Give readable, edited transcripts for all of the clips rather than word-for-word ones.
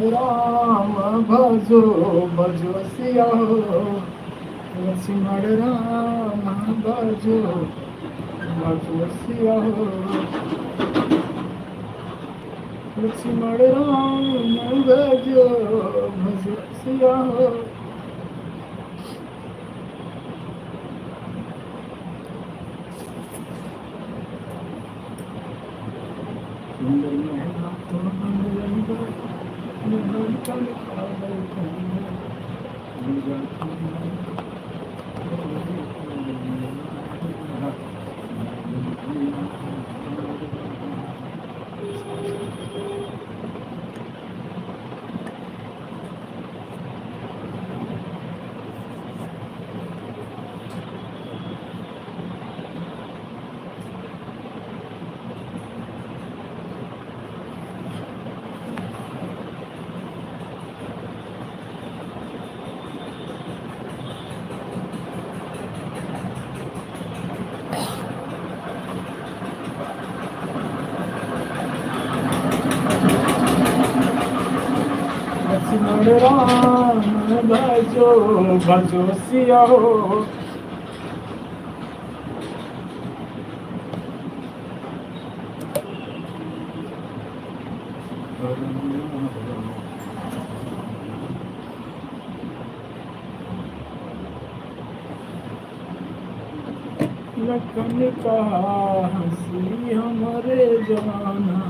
राम भजो भजो सिया लक्ष्मण राम भजो भजो सिया लक्ष्मण राम भजो भजो सिया लक्ष्मण राम भजो भजो सिया लखन का हंसी हमारे जाना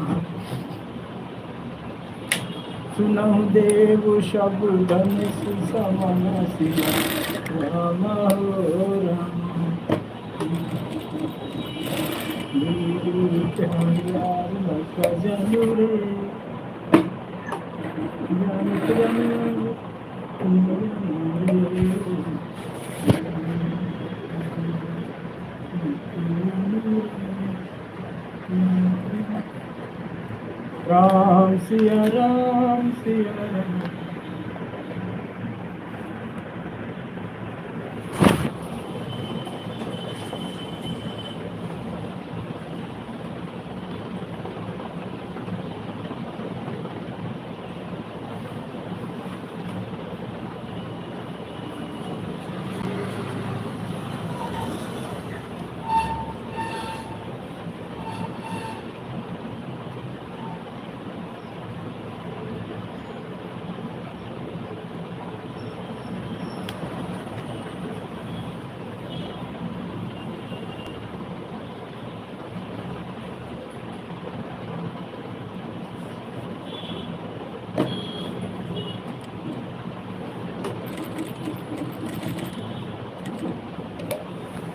सुनहु देव शब्दन सुसमन सिया राम हो राम जनु रे राम सिया राम सिया राम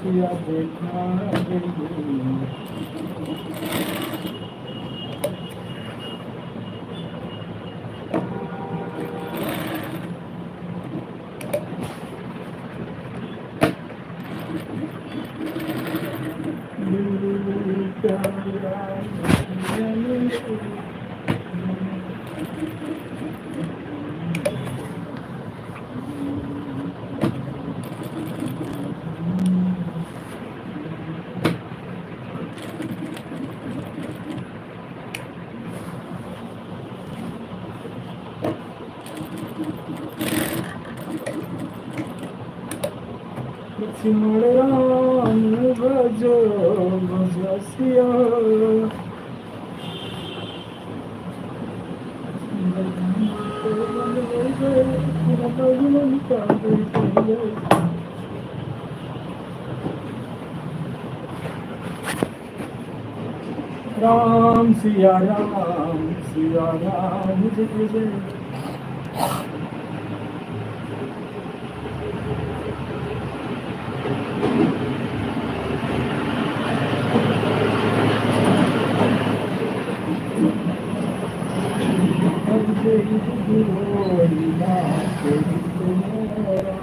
किया देखा लक्ष्मण राम भजो भजो सिया राम सिया राम सिया राम जय जय हर जय गुरु नाथ तुम्हारा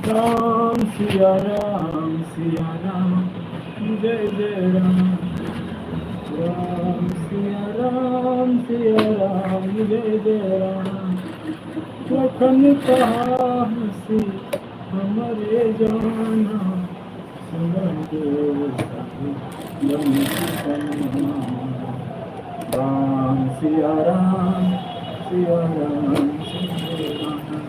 राम सिया राम जय जय राम सिया राम जय जय राम लखन कहा हसी हमारे जाना सुन देव सखी जन सन्ना राम सिया राम सिया राम जय राम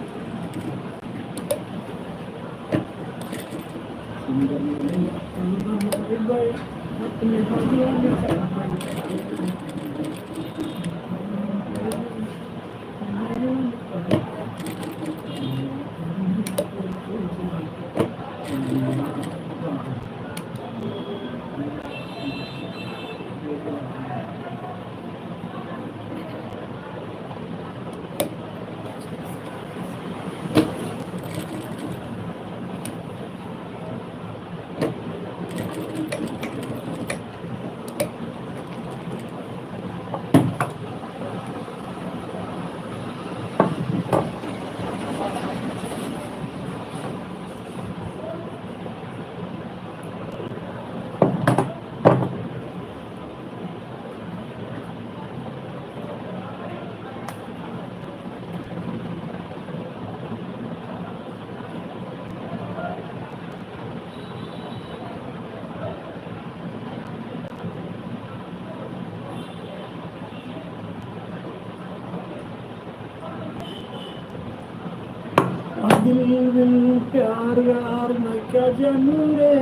अपने दिल दिल प्यार यार मैं क्या जानू रे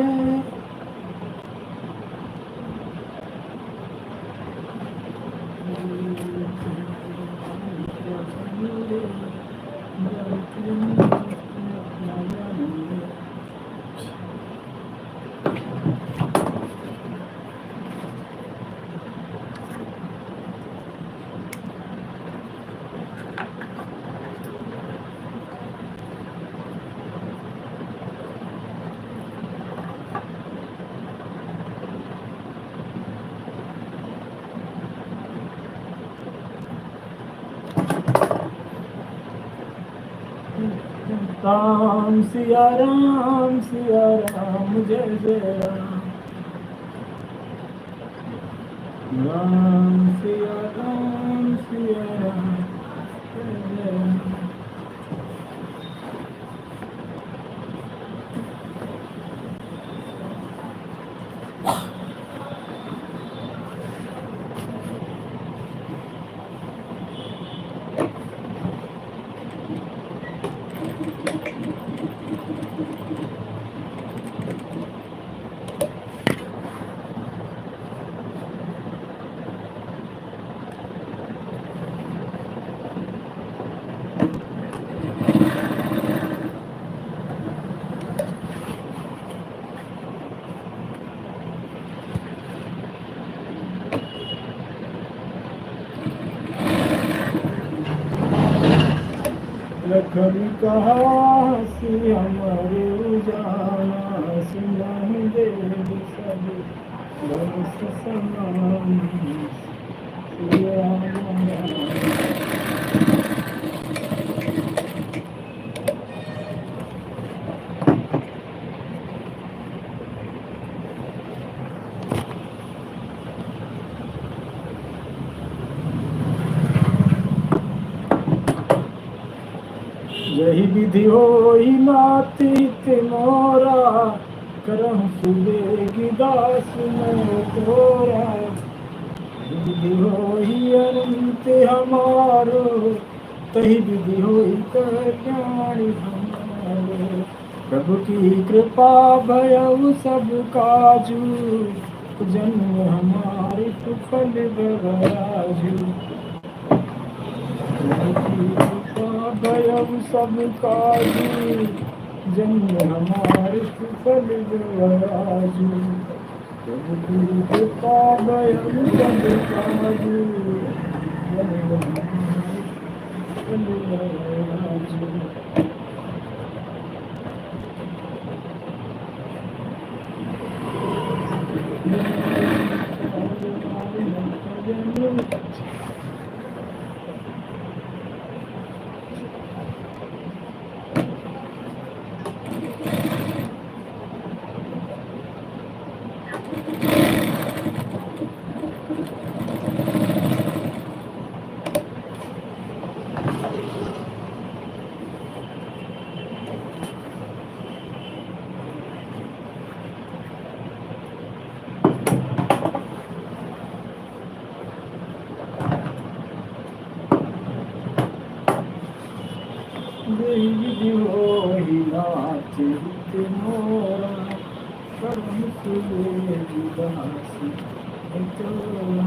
राम सिया राम जय जय राम सिया राम जय जय राम लखन कहा हसी हमारे उजाला सुनाई देव सब बरस समान सिया राम। जही विधि होई नातीत मोरा, करहु सुबेगी दास मैं तोरा। विधि होई अनंत हमारो, तही विधि होई कल्याण हमारो। प्रभु की कृपा भयउ सब काजू, जन्म हमारे सुफल बराजू। प्रभु की कृपा भयउ सब काजू, जन्म हमारे सुफल बराजू। प्रभु की कृपा भयउ सब काजू, जन्म हमारे सुफल बराजू। विधि होई नाथ हित मोरा, करहु सुबेगी दास मैं तोरा।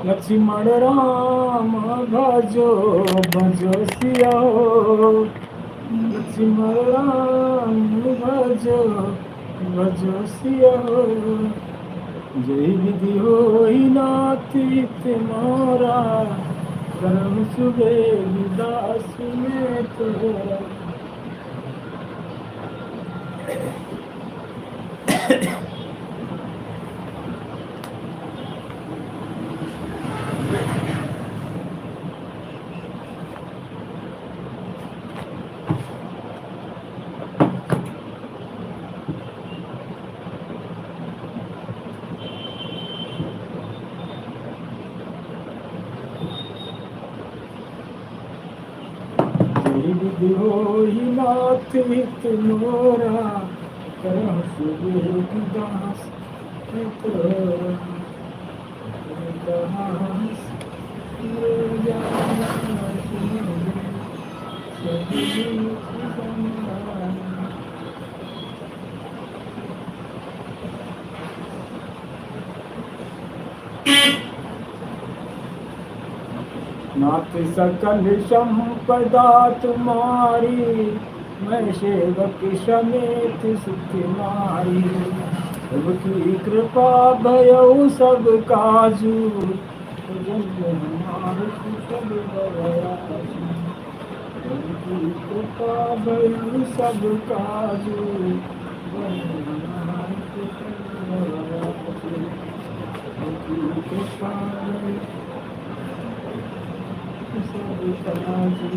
लक्ष्मण राम भजो भजो सिया हो, लक्ष्मण राम भजो भजो सिया हो। जय विधि होई नातीत मोरा, करहु सुबेगी दास मैं तोरा। विधि होई नाथ हित मोरा, करहु सुबेगी दास मैं तोरा। दास मैं जाना सुन सभी समाना। नाथ सकल संपदा तुम्हारी, मैं सेवक समेत सुख नारी। प्रभु की कृपा भयउ सब काजू, जन्म हमारे सुफल बराजू। प्रभु की कृपा भयउ सब काजू, जन्म हमारे सुफल बराजू। प्रभु की कृपा सबका जी।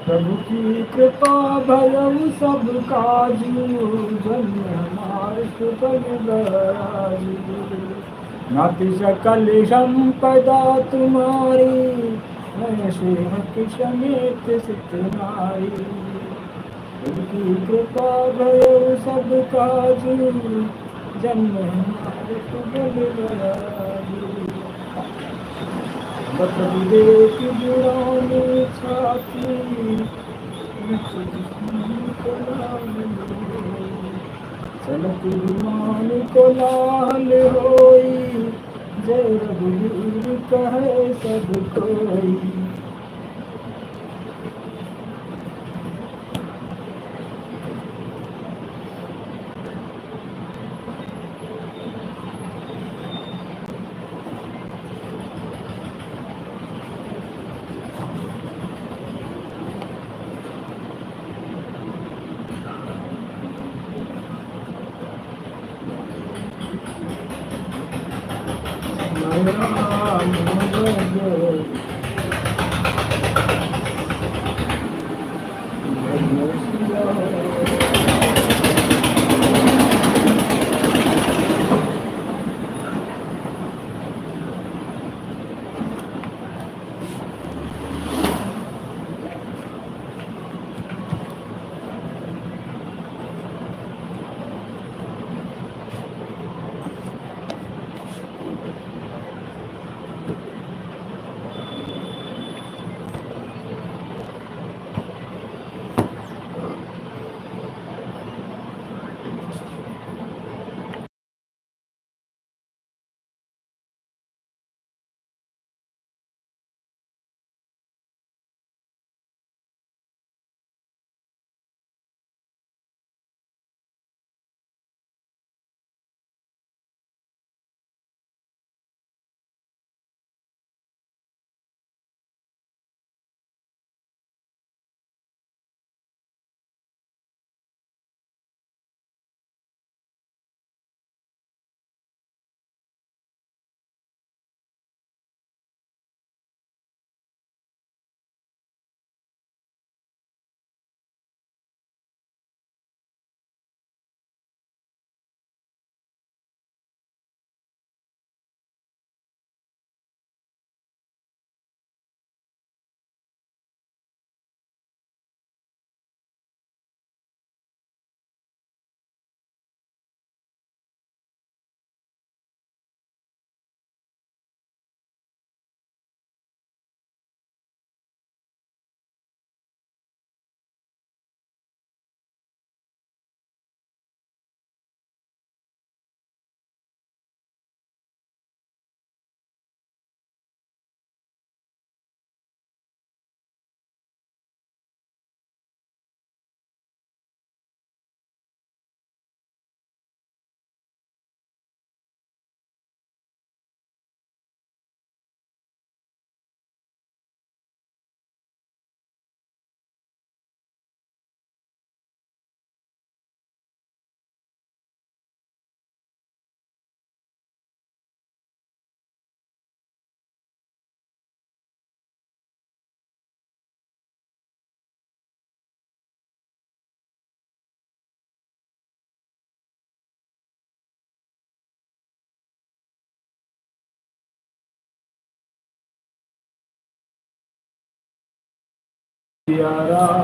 प्रभु की कृपा भयउ सब काजू, जन्म हमार सुपन बराजू। नाति सकल संपदा तुम्हारी, मैं सेवक समेत सित नारी। प्रभु की कृपा भयउ सब काजू, जन्म हमार सुपन बराजू। बत विवेक जुड़ानी छाती, सनक विमान को लाल होई, जय रघुवीर कहे सब कोई। राम भज सिया राम।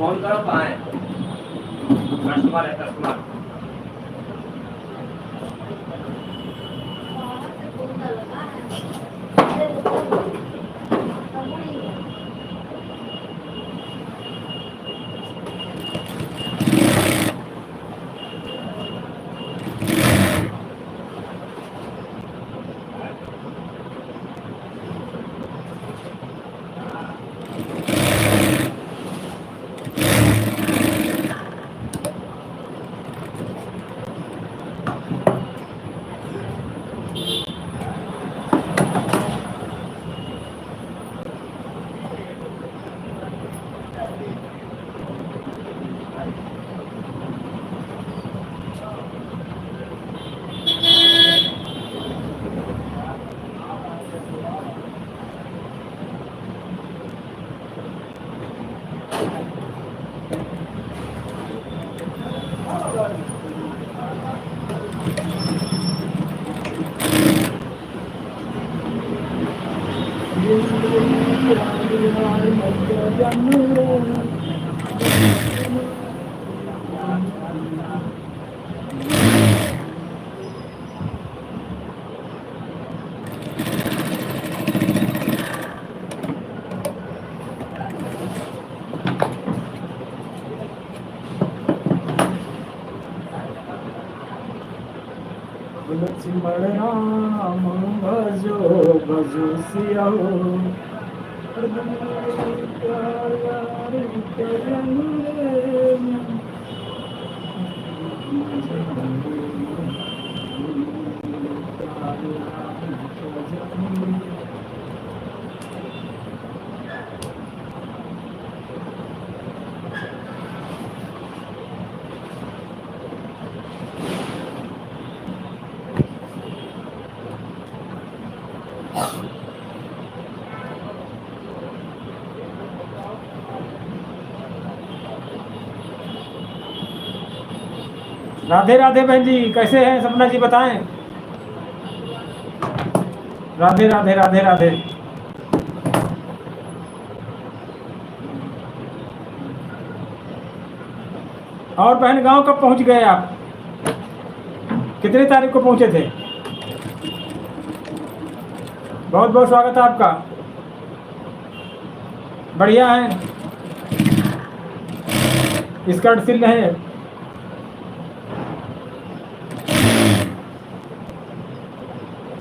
फोन करो पाए कस्टमर है कस्टमर लक्ष्मण राम भजो भजो सियाओ राधे राधे बहन जी, कैसे हैं सपना जी, बताएं। राधे राधे राधे राधे। और बहन गांव कब पहुंच गए आप? कितनी तारीख को पहुंचे थे? बहुत बहुत स्वागत है आपका। बढ़िया है, स्कर्ट सिल रहे हैं।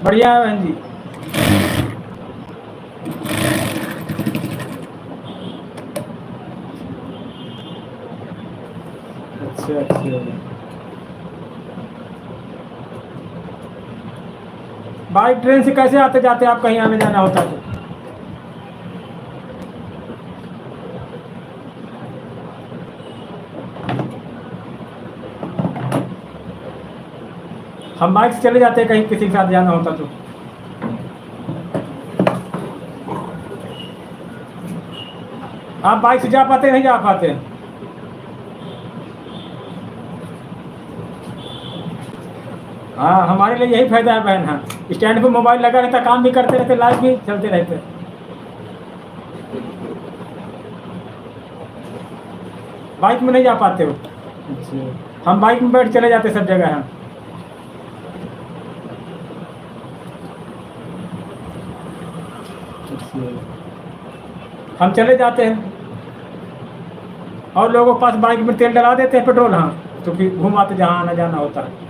बढ़िया है बहन जी। अच्छा अच्छा, बाइक ट्रेन से कैसे आते जाते आप कहीं आने जाना होता है तो? हम बाइक से चले जाते हैं कहीं किसी के साथ जाना होता तो। आप बाइक से जा पाते नहीं जा पाते? हाँ, हमारे लिए यही फायदा है बहन। हाँ, स्टैंड पे मोबाइल लगा रहता, काम भी करते रहते, लाइव भी चलते रहते। बाइक में नहीं जा पाते हो? अच्छा, हम बाइक में बैठ चले जाते सब जगह। हैं हम चले जाते हैं और लोगों के पास बाइक में तेल डला देते हैं, पेट्रोल। हाँ, तो फिर घुमाते जहाँ आना जाना होता है।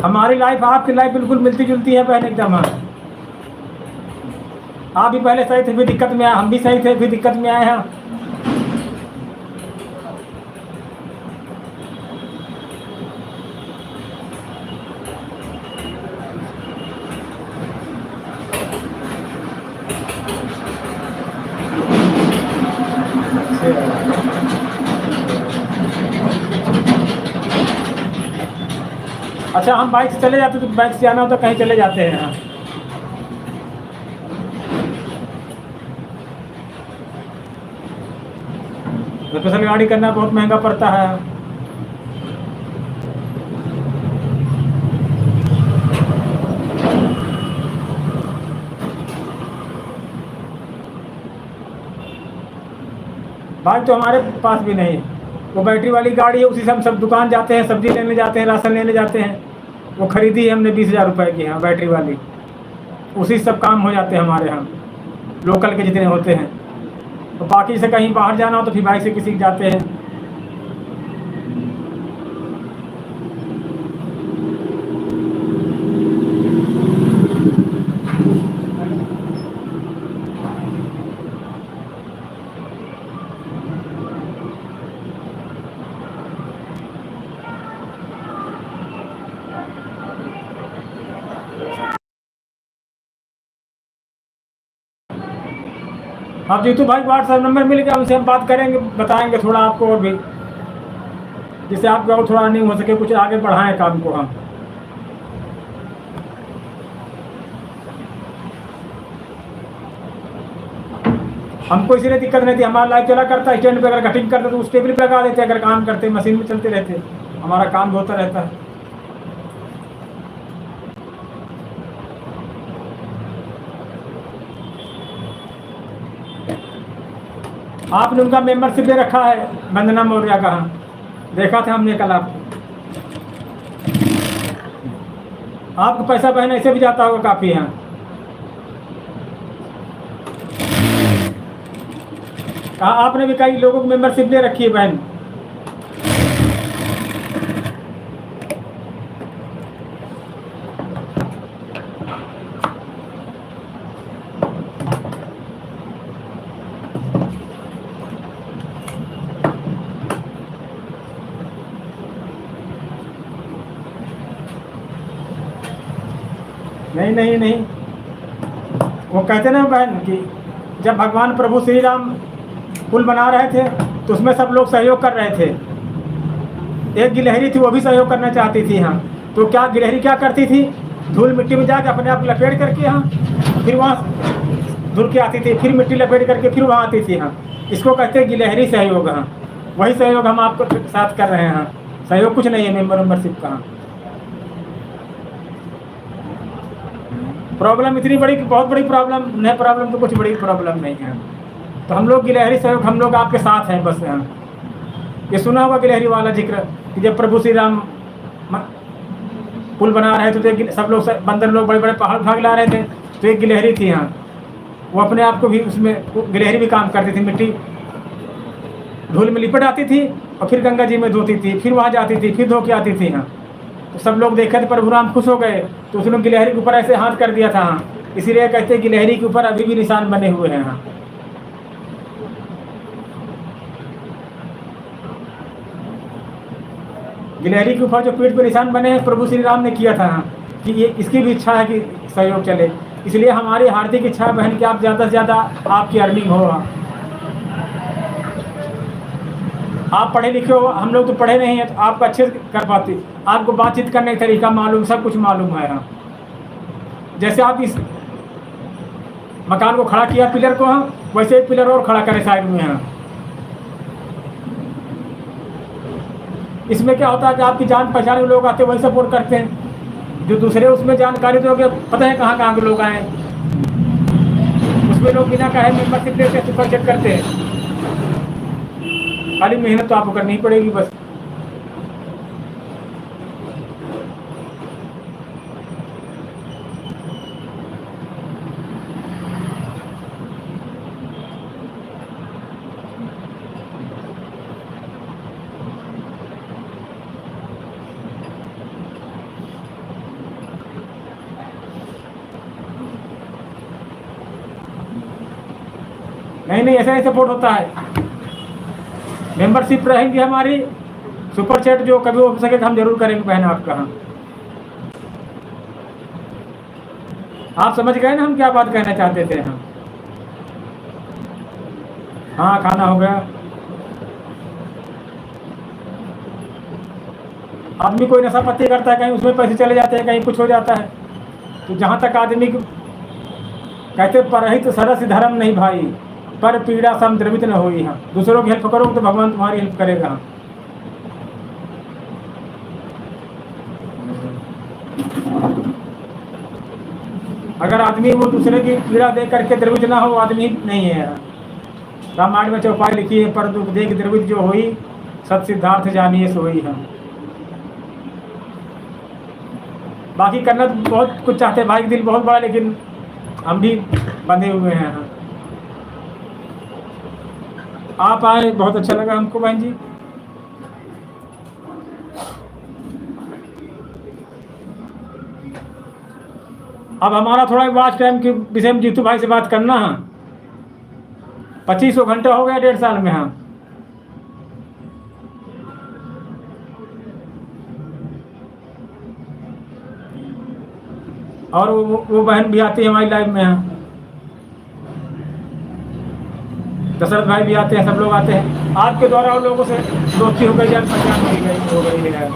हमारी लाइफ आपकी लाइफ बिल्कुल मिलती जुलती है बहन, एकदम। हाँ, आप भी पहले सही थे फिर दिक्कत में आए, हम भी सही थे फिर दिक्कत में आए हैं। अच्छा, हम बाइक से चले जाते तो बाइक से जाना हो तो कहीं चले जाते हैं। हाँ, स्पेशल गाड़ी करना बहुत महंगा पड़ता है। बाइक तो हमारे पास भी नहीं है, वो बैटरी वाली गाड़ी है, उसी से हम सब दुकान जाते हैं, सब्जी लेने जाते हैं, राशन लेने जाते हैं। वो खरीदी है हमने 20,000 रुपये की, हाँ बैटरी वाली, उसी से सब काम हो जाते हैं हमारे यहाँ, लोकल के जितने होते हैं। तो बाकी से कहीं बाहर जाना हो तो फिर बाइक से किसी के जाते हैं। हाँ जीतू भाई व्हाट्सएप नंबर मिल गया, उनसे हम बात करेंगे, बताएंगे थोड़ा आपको और भी, जिससे आपका और थोड़ा नहीं हो सके, कुछ आगे बढ़ाएं काम को हम। हमको इसलिए दिक्कत नहीं थी, हमारा लाइफ चला करता, स्टैंड पे अगर कटिंग करते तो उस टेबल पे लगा देते, अगर काम करते मशीन में चलते रहते, हमारा काम होता रहता है। आपने उनका मेंबरशिप दे रखा है, वंदना मौर्य का, देखा था हमने कल आपको। आपको पैसा बहन ऐसे भी जाता होगा काफ़ी यहाँ। आपने भी कई लोगों को मेंबरशिप दे रखी है बहन। नहीं नहीं नहीं, वो कहते ना बहन कि जब भगवान प्रभु श्री राम पुल बना रहे थे तो उसमें सब लोग सहयोग कर रहे थे। एक गिलहरी थी, वो भी सहयोग करना चाहती थी। हाँ, तो क्या गिलहरी क्या करती थी, धूल मिट्टी में जाकर अपने आप लपेट करके, हाँ फिर वहाँ धुल के आती थी, फिर मिट्टी लपेट करके फिर वहाँ आती थी। हाँ, इसको कहते हैं गिलहरी सहयोग। हाँ, वही सहयोग हम आपको साथ कर रहे हैं। हाँ, सहयोग कुछ नहीं है मेंबरशिप का। प्रॉब्लम इतनी बड़ी कि बहुत बड़ी प्रॉब्लम नहीं, प्रॉब्लम तो कुछ बड़ी प्रॉब्लम नहीं है। तो हम लोग गिलहरी सहयोग, हम लोग आपके साथ हैं बस। यहाँ ये सुना होगा गिलहरी वाला जिक्र कि जब प्रभु श्री राम पुल बना रहे थे तो सब लोग बंदर लोग बड़े बड़े पहाड़ भाग ला रहे थे, तो एक गिलहरी थी यहाँ, वो अपने आप को भी उसमें गिलहरी भी काम करती थी, मिट्टी धूल में लिपट आती थी और फिर गंगा जी में धोती थी, फिर वहाँ जाती थी, फिर धो के आती थी। यहाँ तो सब लोग देखे थे, प्रभु राम खुश हो गए तो उसने गिलहरी के ऊपर ऐसे हाथ कर दिया था। हाँ, इसीलिए कहते हैं गिलहरी के ऊपर अभी भी निशान बने हुए हैं। हाँ, गिलहरी के ऊपर जो पीठ पे निशान बने हैं प्रभु श्री राम ने किया था। हाँ, कि ये इसकी भी इच्छा है कि सहयोग चले, इसलिए हमारी हार्दिक इच्छा है बहन कि आप ज़्यादा से ज़्यादा आपकी अर्निंग हो। आप पढ़े लिखे हो, हम लोग तो पढ़े नहीं हैं, तो आप अच्छे से कर पाते, आपको बातचीत करने का तरीका मालूम, सब कुछ मालूम है। हाँ, जैसे आप इस मकान को खड़ा किया पिलर को, हाँ वैसे एक पिलर और खड़ा करें साइड में। हाँ, इसमें क्या होता है कि आपकी जान पहचान के लोग आते हैं वही सपोर्ट करते हैं, जो दूसरे उसमें जानकारी दोगे पता है कहाँ कहाँ के लोग आए, उसमें लोग बिना कहे मेंबरशिप लेके सुपर चेक करते हैं। खाली मेहनत तो आपको करनी ही पड़ेगी बस। नहीं नहीं, ऐसा ही सपोर्ट होता है। मेंबरशिप रहेंगी हमारी, सुपर चैट जो कभी हो सके तो हम जरूर करेंगे बहन आपका। हाँ, आप समझ गए ना हम क्या बात कहना चाहते थे। हाँ हाँ, खाना हो गया। आदमी कोई नशा पत्ती करता है, कहीं उसमें पैसे चले जाते हैं, कहीं कुछ हो जाता है, तो जहाँ तक आदमी कहते परहित सरस धर्म नहीं भाई, पर पीड़ा सम द्रवित न होई। हाँ, दूसरों की हेल्प करोगे तो भगवान तुम्हारी हेल्प करेगा। अगर आदमी वो दूसरे की पीड़ा देख करके द्रवित ना हो, आदमी नहीं है। रामायण में चौपाई लिखी है, पर दुख देख द्रवित जो हुई, सत सिद्धार्थ जानिए सोई है। बाकी करना तो बहुत कुछ चाहते हैं, भाई का दिल बहुत बड़ा, लेकिन हम भी बंधे हुए हैं। आप आए, बहुत अच्छा लगा हमको बहन जी। अब हमारा थोड़ा वॉच टाइम के विषय में जीतू भाई से बात करना है। 2500 घंटे हो गया 1.5 साल में। हाँ, और वो बहन भी आती है हमारी लाइफ में। हाँ, दशरथ भाई भी आते हैं, सब लोग आते हैं। आपके द्वारा उन लोगों से दोस्ती हो गई, जान पहचान हो गई है।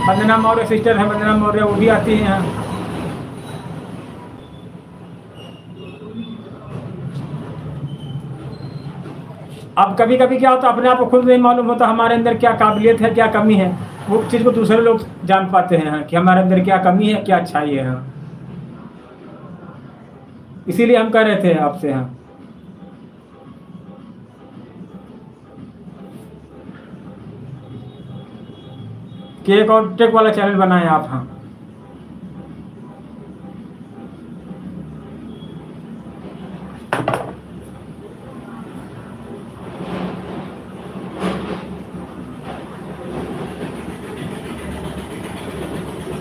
वंदना मौर्य सिस्टर है, वंदना मौर्य, वो भी आती हैं यहाँ। अब कभी कभी क्या होता है, अपने आप को खुद नहीं मालूम होता हमारे अंदर क्या काबिलियत है, क्या कमी है। वो चीज़ को दूसरे लोग जान पाते हैं कि हमारे अंदर क्या कमी है, क्या अच्छाई है। इसीलिए हम कह रहे थे आपसे यहाँ कि एक और टेक वाला चैनल बनाएं आप। हाँ,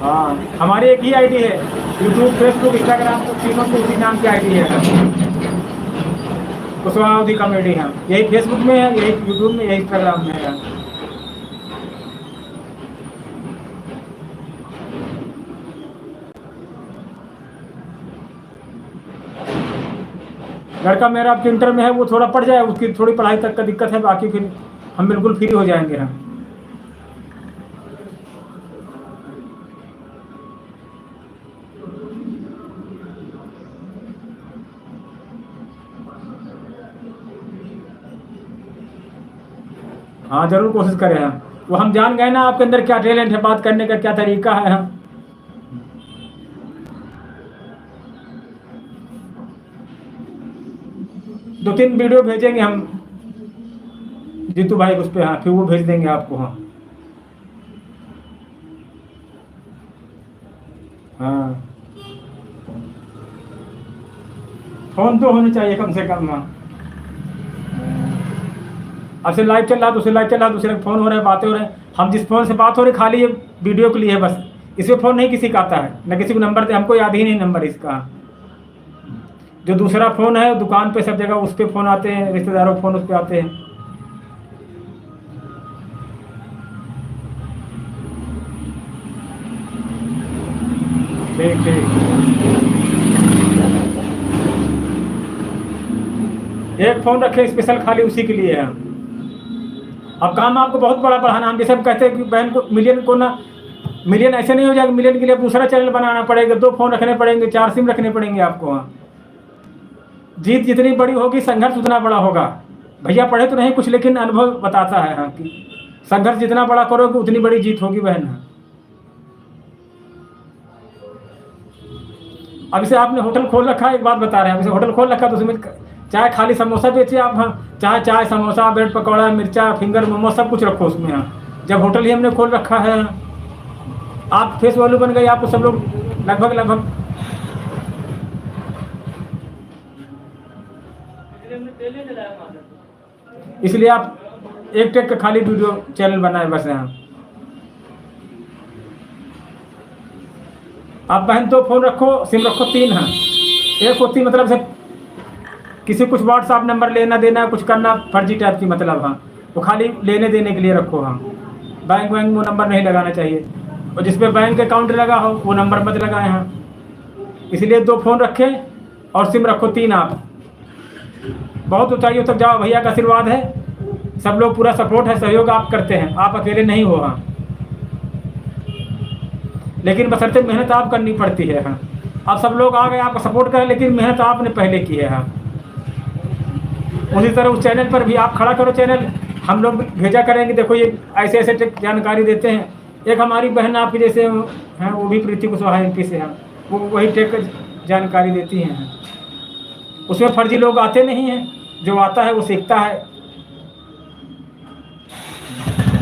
हाँ, हमारी एक ही आईडी है, यूट्यूब, फेसबुक, इंस्टाग्राम, तो तीनों को उसी नाम की आईडी है। कुशवाहा कॉमेडी है, यही फेसबुक में है, यही यूट्यूब में, यही इंस्टाग्राम में है। लड़का मेरा अब इंटर में है, वो थोड़ा पढ़ जाए, उसकी थोड़ी पढ़ाई तक का दिक्कत है, बाकी फिर हम बिल्कुल फ्री हो जाएंगे। हम हाँ, जरूर कोशिश करें। हम वो हम जान गए ना आपके अंदर क्या टैलेंट है, बात करने का क्या तरीका है। हम 2-3 वीडियो भेजेंगे हम जीतू भाई उस पर। हाँ, फिर वो भेज देंगे आपको। हाँ, हाँ, फोन तो होने चाहिए कम से कम। हाँ, अब से लाइव चल रहा, दूसरे लाइव चल रहा, दूसरे फोन हो रहे हैं, बातें हो रहे हैं। हम जिस फोन से बात हो रही खाली ये वीडियो के लिए है बस। इसमें फ़ोन नहीं किसी का आता है, न किसी को नंबर दे, हमको याद ही नहीं नंबर इसका। जो दूसरा फ़ोन है दुकान पे सब जगह उस पर फ़ोन आते हैं, रिश्तेदारों के फ़ोन उस पर आते हैं। ठीक ठीक, एक फ़ोन रखे स्पेशल खाली उसी के लिए है। अब काम आपको बहुत बड़ा बढ़ाना, हम जैसे कहते हैं कि बहन को मिलियन को ना, मिलियन ऐसे नहीं हो जाएगा, मिलियन के लिए दूसरा चैनल बनाना पड़ेगा, 2 फ़ोन रखने पड़ेंगे, 4 सिम रखने पड़ेंगे आपको। वहाँ जीत जितनी बड़ी होगी संघर्ष उतना बड़ा होगा। भैया पढ़े तो नहीं कुछ, लेकिन अनुभव बताता है हाँ कि संघर्ष जितना बड़ा करोगे उतनी बड़ी जीत होगी बहन। अब इसे आपने होटल खोल रखा है, एक बात बता रहे हैं, इसे होटल खोल रखा तो उसमें चाहे खाली समोसा बेचिए आप। हाँ, चाहे चाय, समोसा, ब्रेड पकौड़ा, मिर्चा, फिंगर, मोमो सब कुछ रखो उसमें। हाँ, जब होटल ही हमने खोल रखा है, आप फेस वैल्यू बन गई, आपको सब लोग लगभग इसलिए आप एक टेक का खाली वीडियो चैनल बनाए बस। यहाँ आप बहन 2 फ़ोन रखो, सिम रखो 3। हाँ, एक होती मतलब से किसी कुछ व्हाट्सएप नंबर लेना देना कुछ करना फर्जी टाइप की मतलब। हाँ, वो खाली लेने देने के लिए रखो। हाँ, बैंक वो नंबर नहीं लगाना चाहिए, और जिस पे बैंक अकाउंट लगा हो वो नंबर मत लगाएं। हाँ, इसलिए 2 फ़ोन रखें और सिम रखो 3। आप बहुत ऊंचाइयों तक जाओ, भैया का आशीर्वाद है, सब लोग पूरा सपोर्ट है, सहयोग आप करते हैं, आप अकेले नहीं हो। हाँ, लेकिन बशर्ते मेहनत आप करनी पड़ती है। हाँ, अब सब लोग आ गए आपको सपोर्ट करें, लेकिन मेहनत आपने पहले की है। हाँ, उसी तरह उस चैनल पर भी आप खड़ा करो चैनल, हम लोग भेजा करेंगे, देखो ये ऐसे ऐसे जानकारी देते हैं। एक हमारी बहन आपकी जैसे हैं, वो भी प्रीति कुशवाहा MP से हैं, वो वही टेक जानकारी देती हैं। उसमें फर्जी लोग आते नहीं हैं, जो आता है वो सीखता है।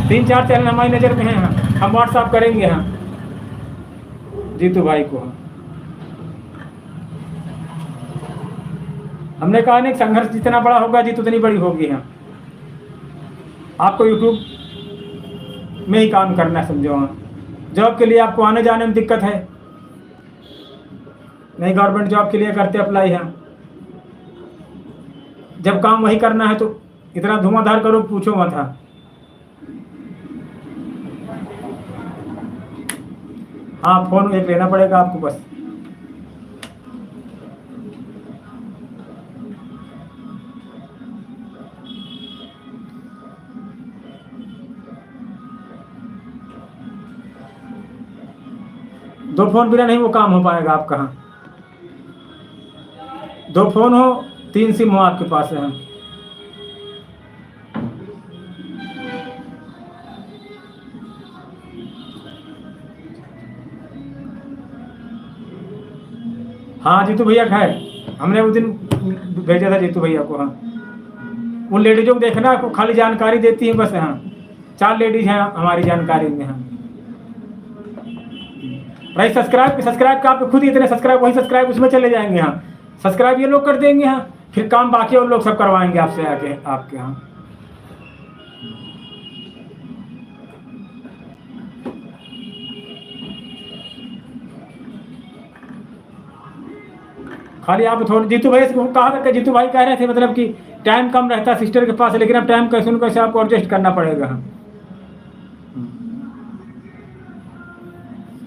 3-4 चैनल हमारी नज़र में हैं। हम व्हाट्सअप करेंगे जीतू भाई को। हमने कहा नहीं, संघर्ष जितना बड़ा होगा जीत उतनी बड़ी होगी। आपको यूट्यूब में ही काम करना समझो। जॉब के लिए आपको आने जाने में दिक्कत है, नहीं गवर्नमेंट जॉब के लिए करते अप्लाई जब काम वही करना है तो इतना धुआंधार करो पूछो मत। हाँ, फोन एक लेना पड़ेगा आपको बस। दो फोन बिना नहीं वो काम हो पाएगा आपका। 2 फोन हो, 3 सिम हो आपके पास है। हाँ जीतू भैया का है, हमने उस दिन भेजा था जीतू भैया को। उन लेडीजों को देखना को खाली जानकारी देती है बस। 4 लेडीज हैं हमारी जानकारी में। भाई सब्सक्राइब का आपको खुद ही इतने सब्सक्राइब, वही सब्सक्राइब उसमें चले जाएंगे। सब्सक्राइब ये लोग कर देंगे। फिर काम बाकी और लोग सब करवाएंगे आपसे आके आपके खाली आप थोड़ा जीतू भाई से कहा था कि जीतू भाई कह रहे थे मतलब कि टाइम कम रहता है सिस्टर के पास, लेकिन अब टाइम कैसे कैसे आपको एडजस्ट करना पड़ेगा।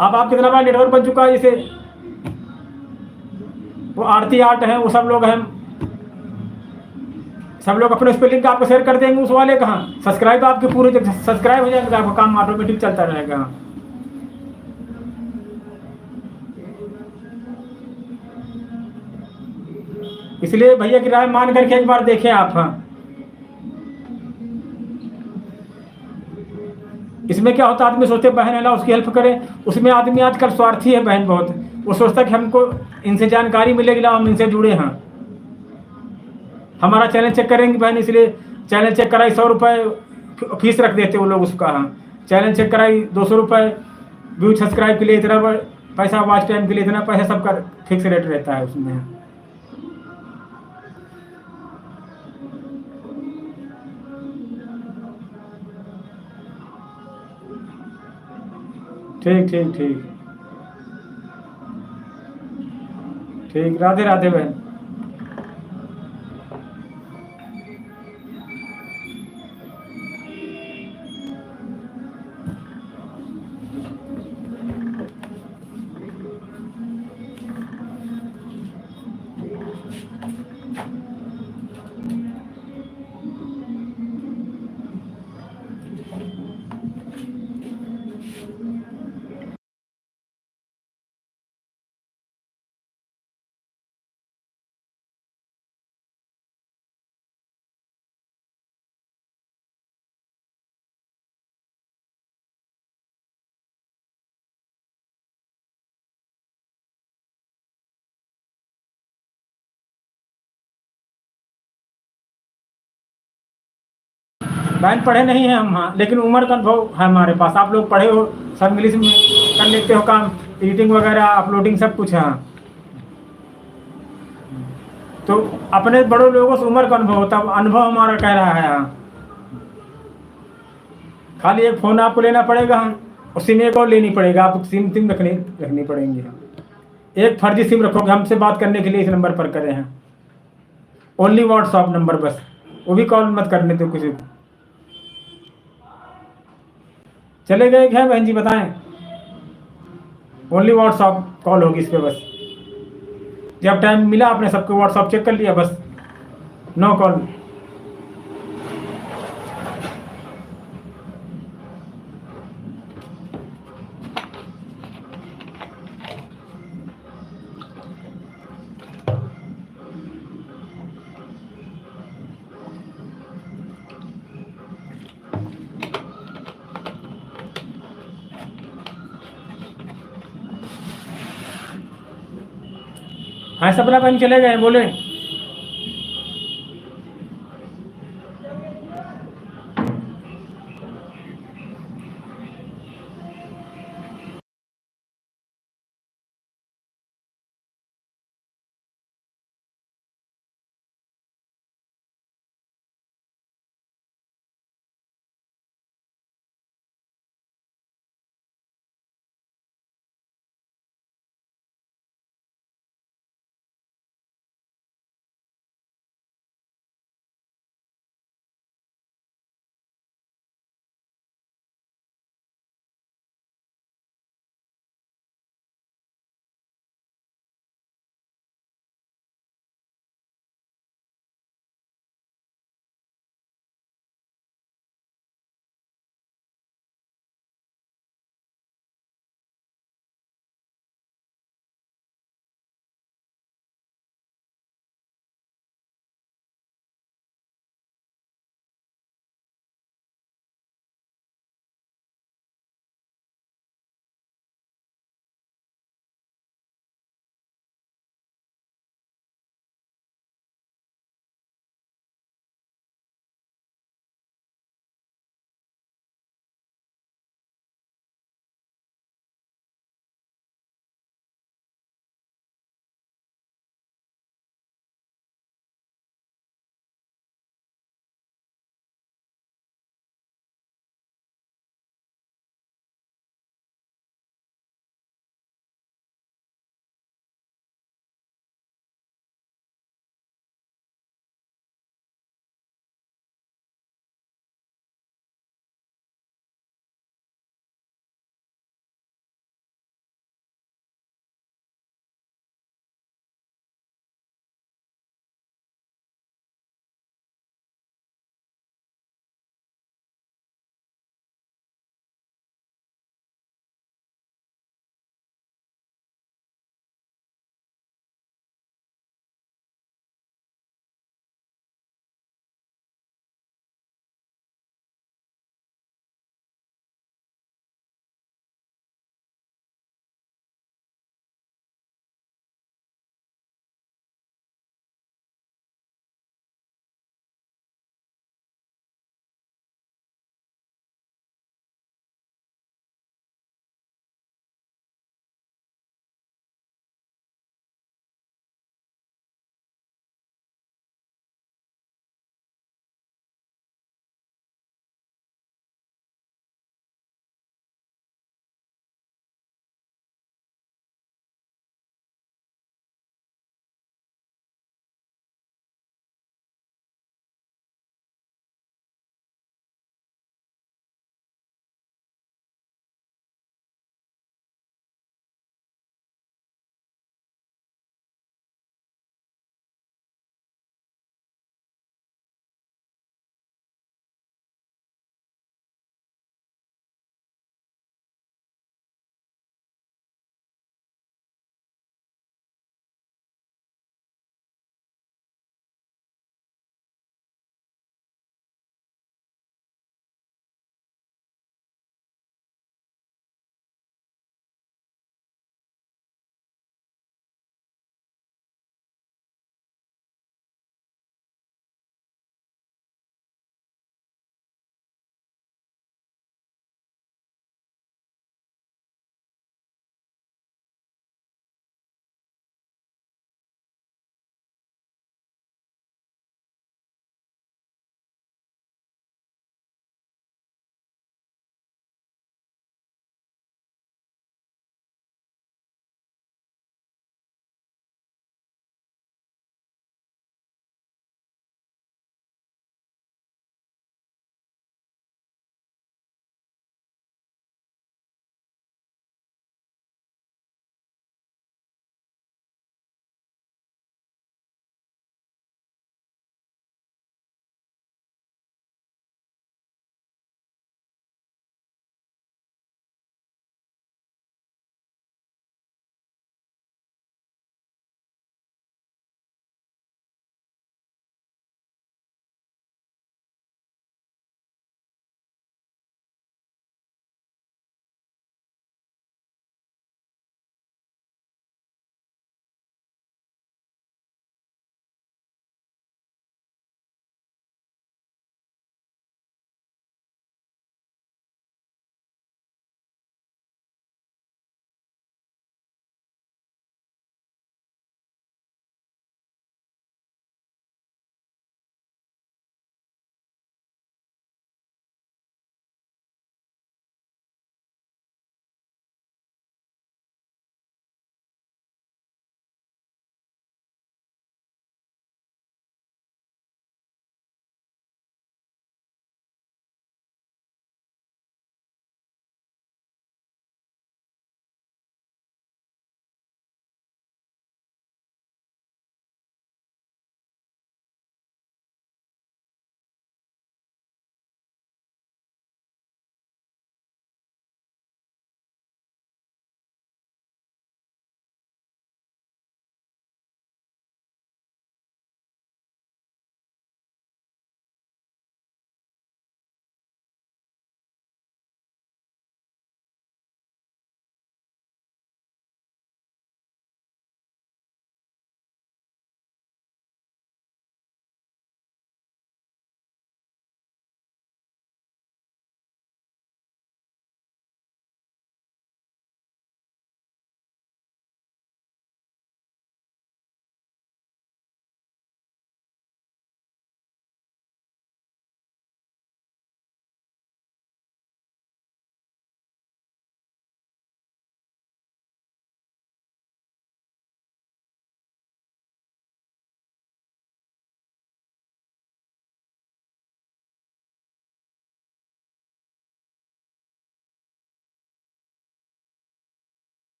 अब आप कितना बड़ा नेटवर्क बन चुका है, जैसे वो आरती आर्ट है, वो सब लोग हैं, सब लोग अपने उस पर लिंक आपको शेयर कर देंगे। उस वाले कहाँ सब्सक्राइब आपके पूरे जब सब्सक्राइब हो जाएंगे तो आपका काम ऑटोमेटिक चलता रहेगा। इसलिए भैया की राय मान करके एक बार देखें आप। इसमें क्या होता है, आदमी सोचते बहन है ना उसकी हेल्प करे, उसमें आदमी आजकल स्वार्थी है बहन बहुत। वो सोचता कि हमको इनसे जानकारी मिलेगी ना, हम इनसे जुड़े हैं, हमारा चैनल चेक करेंगे बहन, इसलिए चैनल चेक कराई 100 रुपये फीस रख देते वो लोग उसका। चैनल चेक कराई 200 रुपये, व्यू सब्सक्राइब के लिए इतना पैसा, वॉच टाइम के लिए इतना पैसा, सबका फिक्स रेट रहता है उसमें। ठीक ठीक ठीक ठीक, राधे राधे बहन। बहन पढ़े नहीं हैं हम, हाँ, लेकिन उम्र का अनुभव है हमारे पास। आप लोग पढ़े हो, सब इंग्लिश में कर लेते हो काम, एडिटिंग वगैरह अपलोडिंग सब कुछ है। तो अपने बड़े लोगों से उम्र का अनुभव होता है, अनुभव हमारा कह रहा है। खाली एक फ़ोन आपको लेना पड़ेगा, और सिम एक और लेनी पड़ेगा, आपको सिम रखनी पड़ेंगी। एक फर्जी सिम रखोगे, हमसे बात करने के लिए इस नंबर पर करें हैं, ओनली व्हाट्सअप नंबर बस, वो भी कॉल मत करने दो किसी को। चले गए हैं बहन जी, बताएं। ओनली व्हाट्सअप कॉल होगी इस पर बस। जब टाइम मिला आपने सबको व्हाट्सअप चेक कर लिया बस, नो कॉल। हाँ सपना बहन चले गए, बोले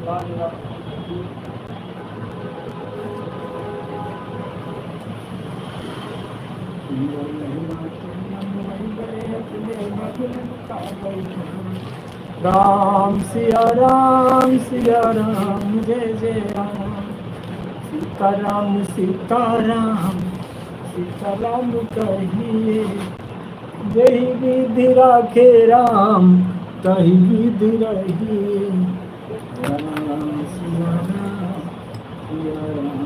राम सिया राम जय जय राम सीताराम सीताराम सीताराम कहिए जही विधि राखे राम तही विधि रहिए राम सिया राम जय जय राम।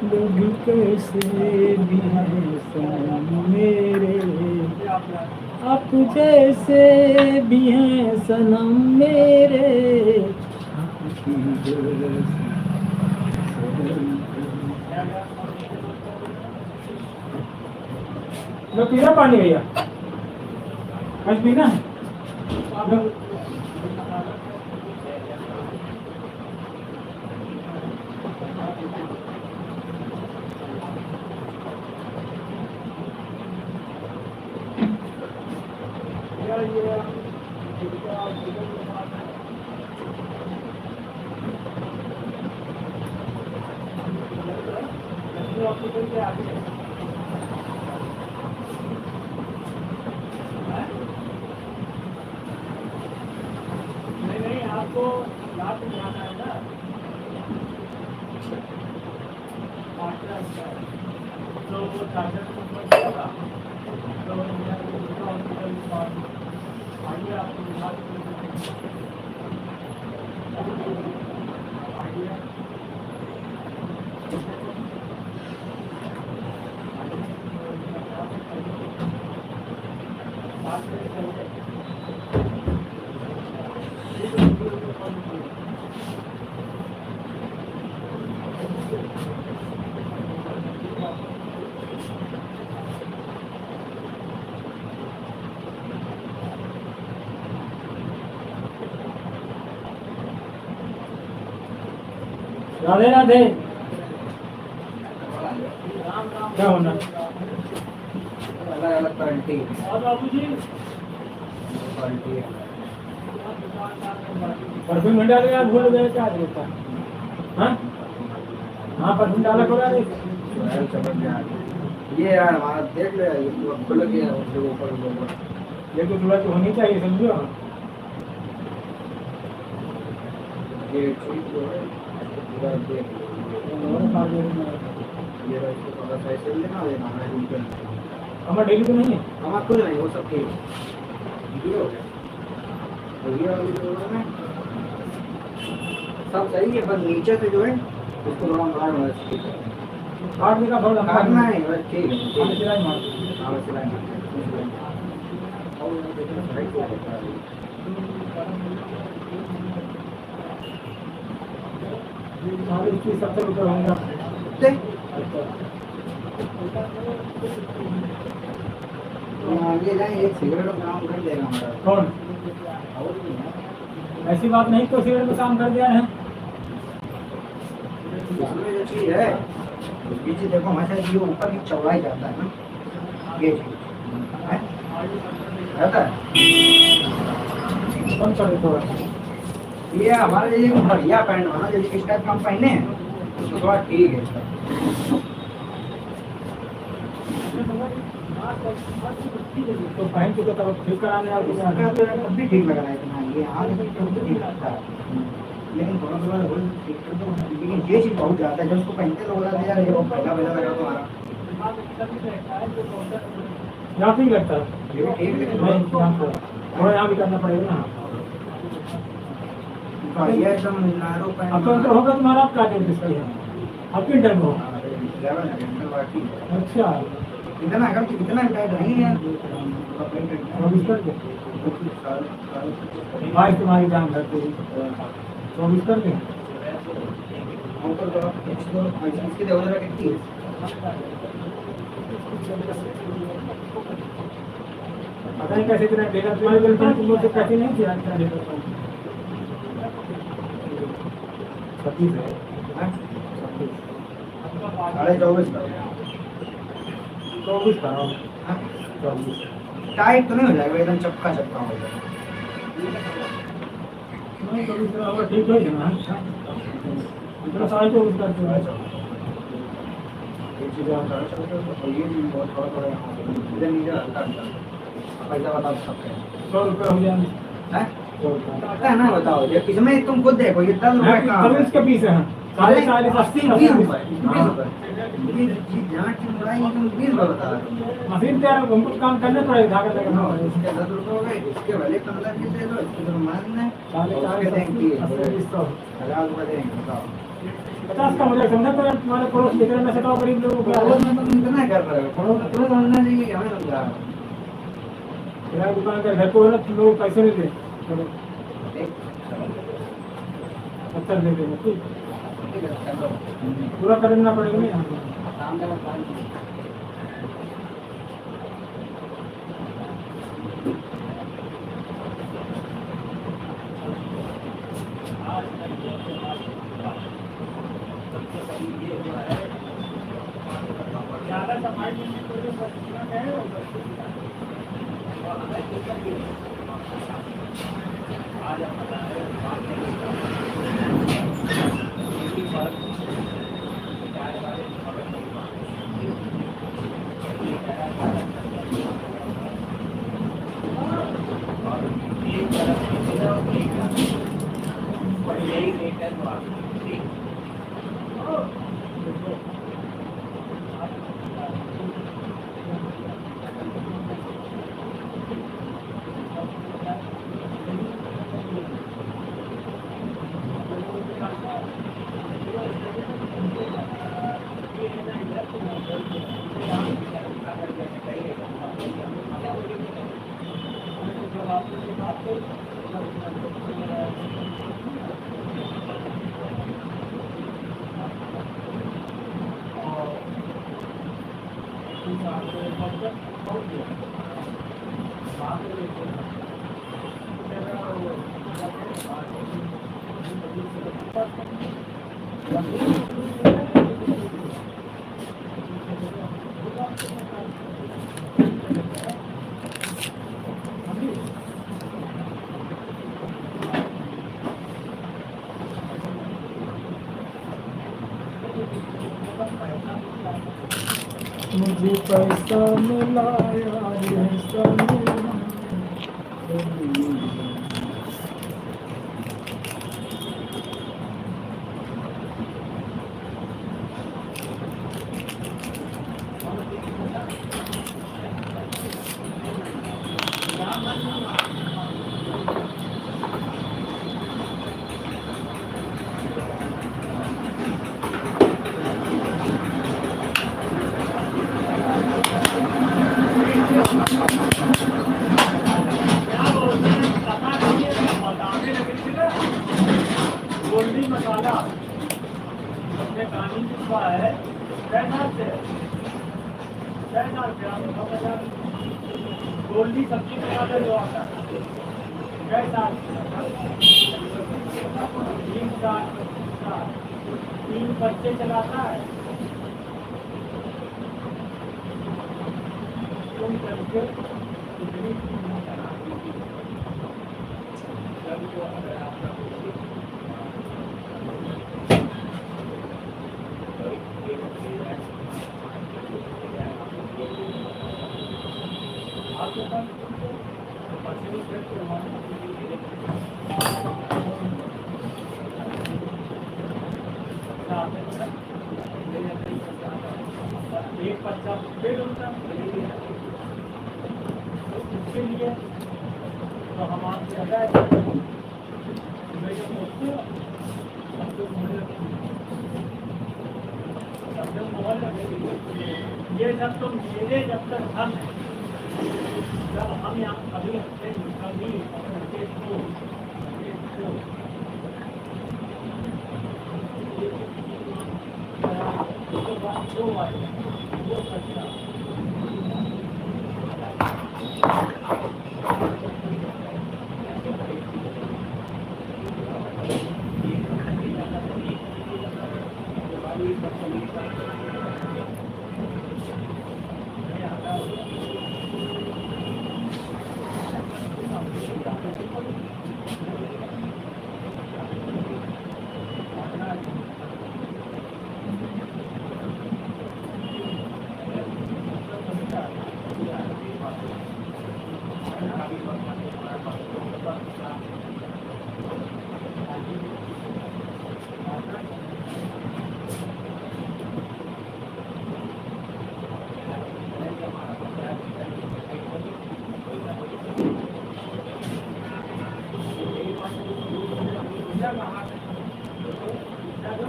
लोग कैसे भी हैं सनम मेरे आप जैसे भी हैं सनम मेरे लो पीना पानी भैया आज पीना है नहीं आपको याद जाना है ना तो वो चार्जर तो आइए आपको राधे राधे क्या होना अलग अलग क्वालिटी परफ्यूम में डाल यार भूल गए क्या देता हाँ हाँ परफ्यूम डाला करो यार ये यार हमारा देख लो यार, ये पूरा खुल गया ऊपर ये तो थोड़ा तो होनी चाहिए समझो ये चीज जो है पूरा देख लो ये इसको थोड़ा सा ऐसे लेना देना है हमारा डेली तो नहीं है हमारा खुद नहीं वो सब ठीक ये हो गया और ये वाली जो है ना सब सही है, बस नीचे से जो है उसको थोड़ा मार होना चाहिए, काटने का बहुत लंबा काटना है बस ठीक है हमें सिलाई मार हाँ बस सिलाई मार और ये देखना राइट को होता है सारे इसकी 70 रुपये होंगे ये जाए एक सिगरेट का काम कर देगा हमारा कौन और नहीं है ऐसी बात नहीं तो सिगरेट में काम कर दिया है इसमें जो चीज है ये चीज देखो हमेशा ये ऊपर की चौड़ाई जाता है ना ये चीज है रहता है कौन कर थोड़ा ये हमारे लिए बढ़िया पैंट होना जैसे इस टाइप का हम पहने हैं उसको थोड़ा ठीक है तो पहन चुके तब ठीक कराने आप तब भी ठीक लग रहा है इतना ये आगे भी तो ठीक लगता है लेकिन थोड़ा थोड़ा लेकिन ये चीज बहुत ज्यादा है जब उसको पहनते लोग बोला यार ये पहला पहला लगा तुम्हारा यहाँ ठीक लगता है ये भी ठीक लेकिन नहीं यहाँ पर थोड़ा यहाँ भी करना पड़ेगा ना ये एकदम नारो पैंट अब तो होगा तुम्हारा आप काटे किसकी है आपकी इंटर में हो अच्छा इतना अगर कितना टाइट नहीं है चौबीस करके भाई तुम्हारी जान करते 24 करके इसकी देखो जरा कितनी है पता नहीं कैसे इतना डेटा तुम्हारी गर्लफ्रेंड तुम लोग तो कहती नहीं थी आज का डेटा 26 है। हाँ? 24.5 का 24 का हाँ, हाँ? 24। टाइट तो नहीं हो जाएगा एकदम चपका चपका हो जाएगा नहीं 24 का होगा, ठीक हो जाएगा। हाँ, इतना साल तो उसका जो है। ये चीज़ें हम कर सकते हैं तो ये भी बहुत थोड़ा थोड़ा यहाँ पे इधर नीचे हल्का हल्का पैसा बता सकते हैं 100 रुपये हो जाएंगे। हैं? 100 रुपये पता है ना बताओ ये इसमें तुम खुद देखो ये 10 रुपए का सर्विस के पीस है। 40 अस्सी 20 रुपए 20 रुपए ये यहाँ की मुराई तुम 20 रुपए बता रहे हो मशीन तैयार हमको काम करने पड़ेगा, धागा लगाना नो, पड़ेगा। इसके 10 रुपए हो गए इसके भले 15 की दे दो इसके तो मानना है साढ़े और चार उसके देंगे 100 1000 रुपए देंगे बताओ 50 का मुझे समझा तो तुम्हारे पड़ोस लेकर मैं सटाओ गरीब लोगों को पड़ोस में तुम इतना कर रहे हो पड़ोस में तुम्हें समझना चाहिए हमें समझा रहे हो मेरा दुकान का घर को है ना, लोग पैसे नहीं दे चलो एक 70 दे देंगे, ठीक ठीक है चलो पूरा करना पड़ेगा नहीं यहाँ पे। काम का काम ज़्यादा सफाई नहीं कोई है मुझे पैसा मिला यार ऐसा मिला। गोल्डी मसाला अपने कहानी लिखा है कैसा से गोल्डी सब्जी मसाला जो आता है कैसा 3 बच्चे चलाता है तुम करके इतनी एक बच्चा पेड़ होता उसके लिए तो हम आपसे ये सब तुम मेरे जब तक हम जब हम यहाँ कभी कभी अपने देश को जो आए वो अच्छा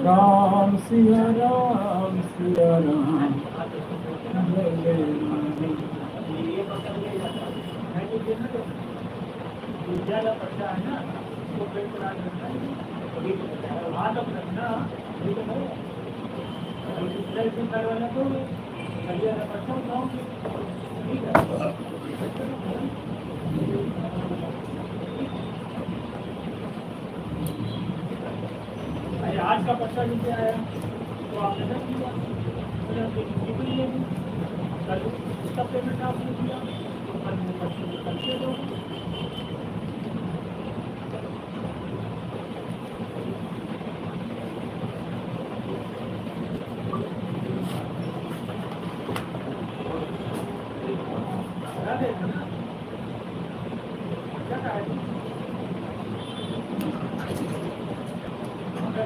राम सिया राम सिया राम जय जय राम। ज्यादा पड़ता है ना तो पेट बना देता है हाथ अब रखना ये तो है दूसरे से करवाना तो ज्यादा पड़ता हूँ ठीक है। अरे आज का पर्चा नीचे आया तो आपने कर दिया कल उसका पेमेंट आपने दिया तो कल वो पर्चे करके दो।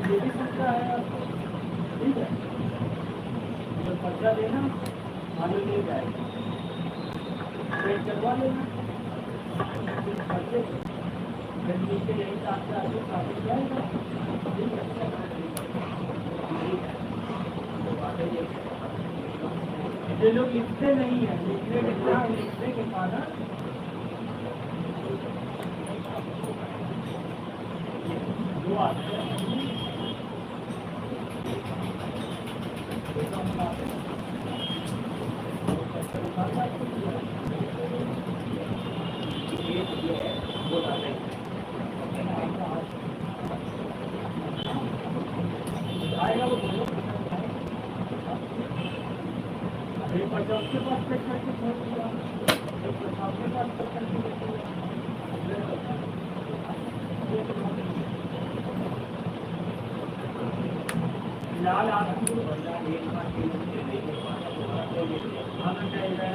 ये भी सकता है आपको ठीक है तो पर्चा देना आगे ले जाएगा पेट करवा लेना पर्चे फिर नीचे यही साथ आगे काफी जाएगा ठीक है। जो लोग लिखते नहीं है लिखने के कारण जो आते हैं आएगा वो उसके पास चेक करके छोड़ दिया आपके पास चेक करके लाल आदमी आना चाहिए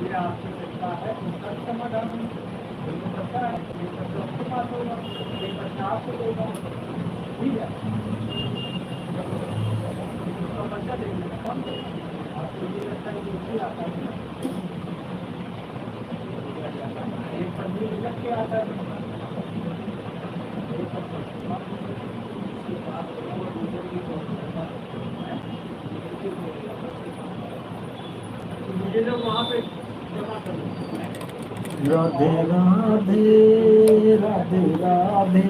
मेरा आपसे सकता है उसका समाधान पता है आपके पास होगा एक बच्चा आपको देगा ठीक है उसका बच्चा देंगे आपको ये लगता है कि आता है एक पन्नी लग के आता है मुझे लोग वहाँ पे जमा कर राधे राधे राधे राधे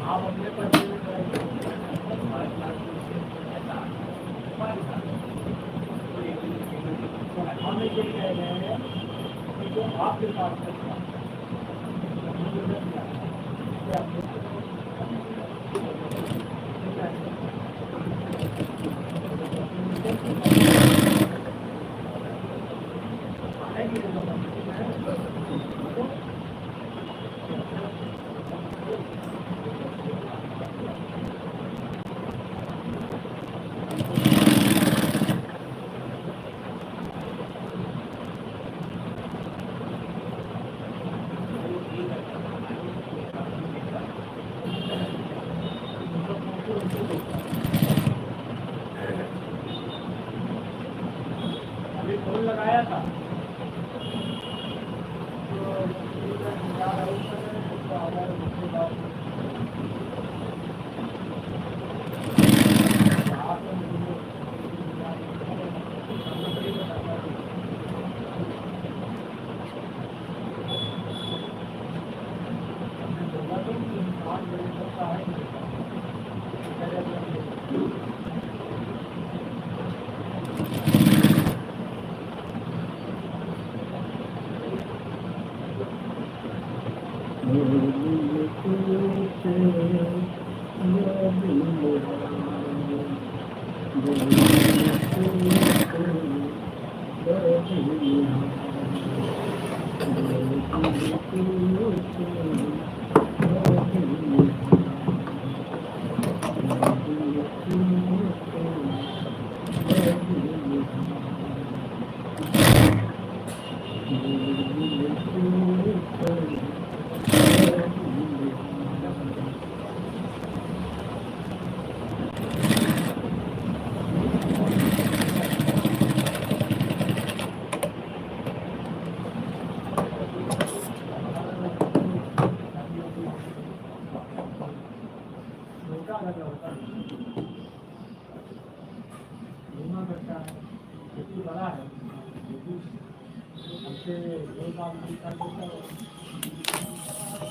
आप अपने पर्चे में हम ये कह रहे हैं कि जो आपके पास आया था तो यार उसको आ गया उसके बाद बड़ा है हमसे 2 साल कर देता है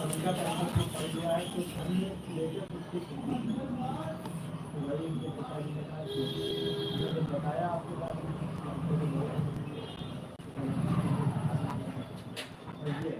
उनका पैसा कुछ पड़ गया है तो हमने लेकर उसकी तो वही उनके पिताजी ने कहा कि मैंने बताया आपके बारे में ये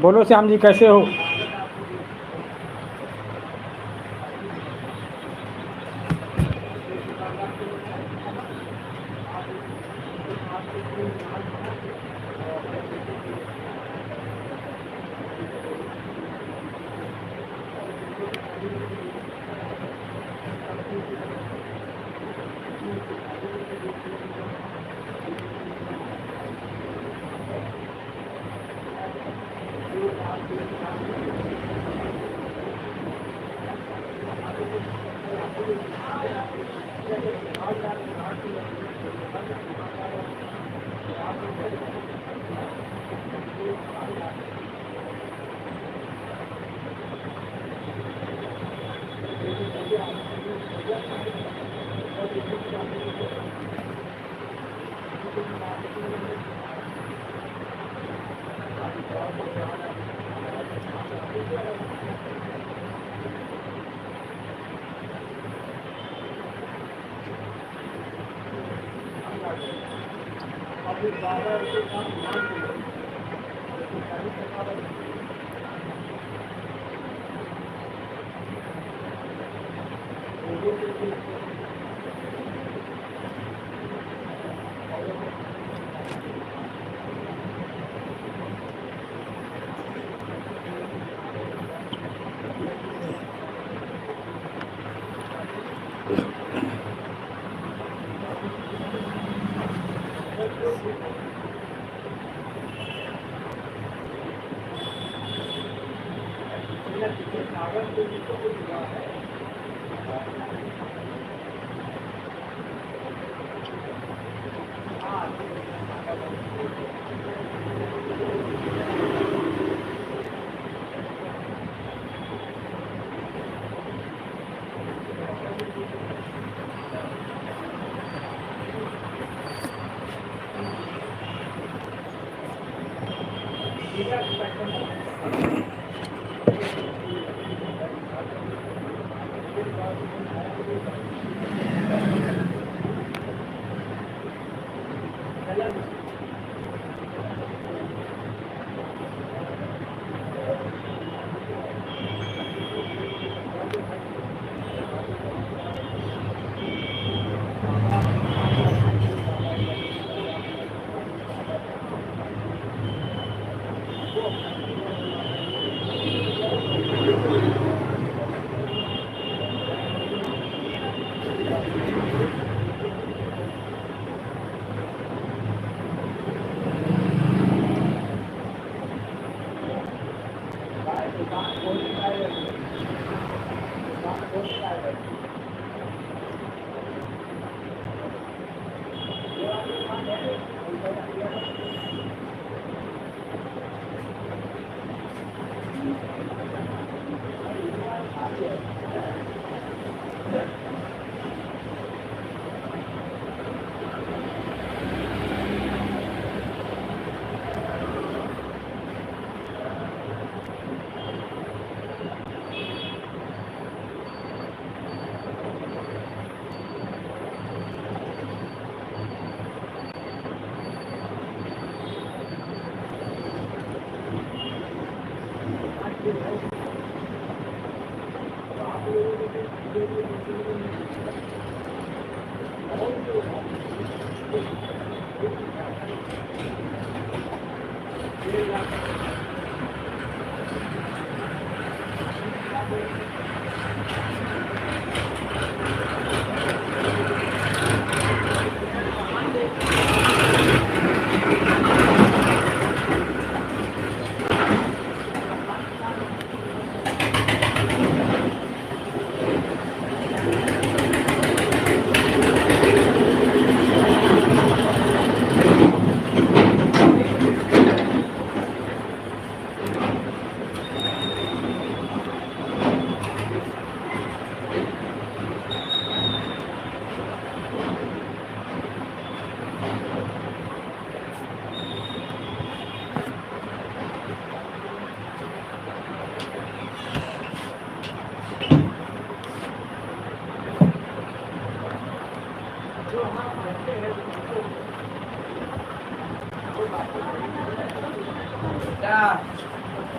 बोलो श्याम जी, कैसे हो?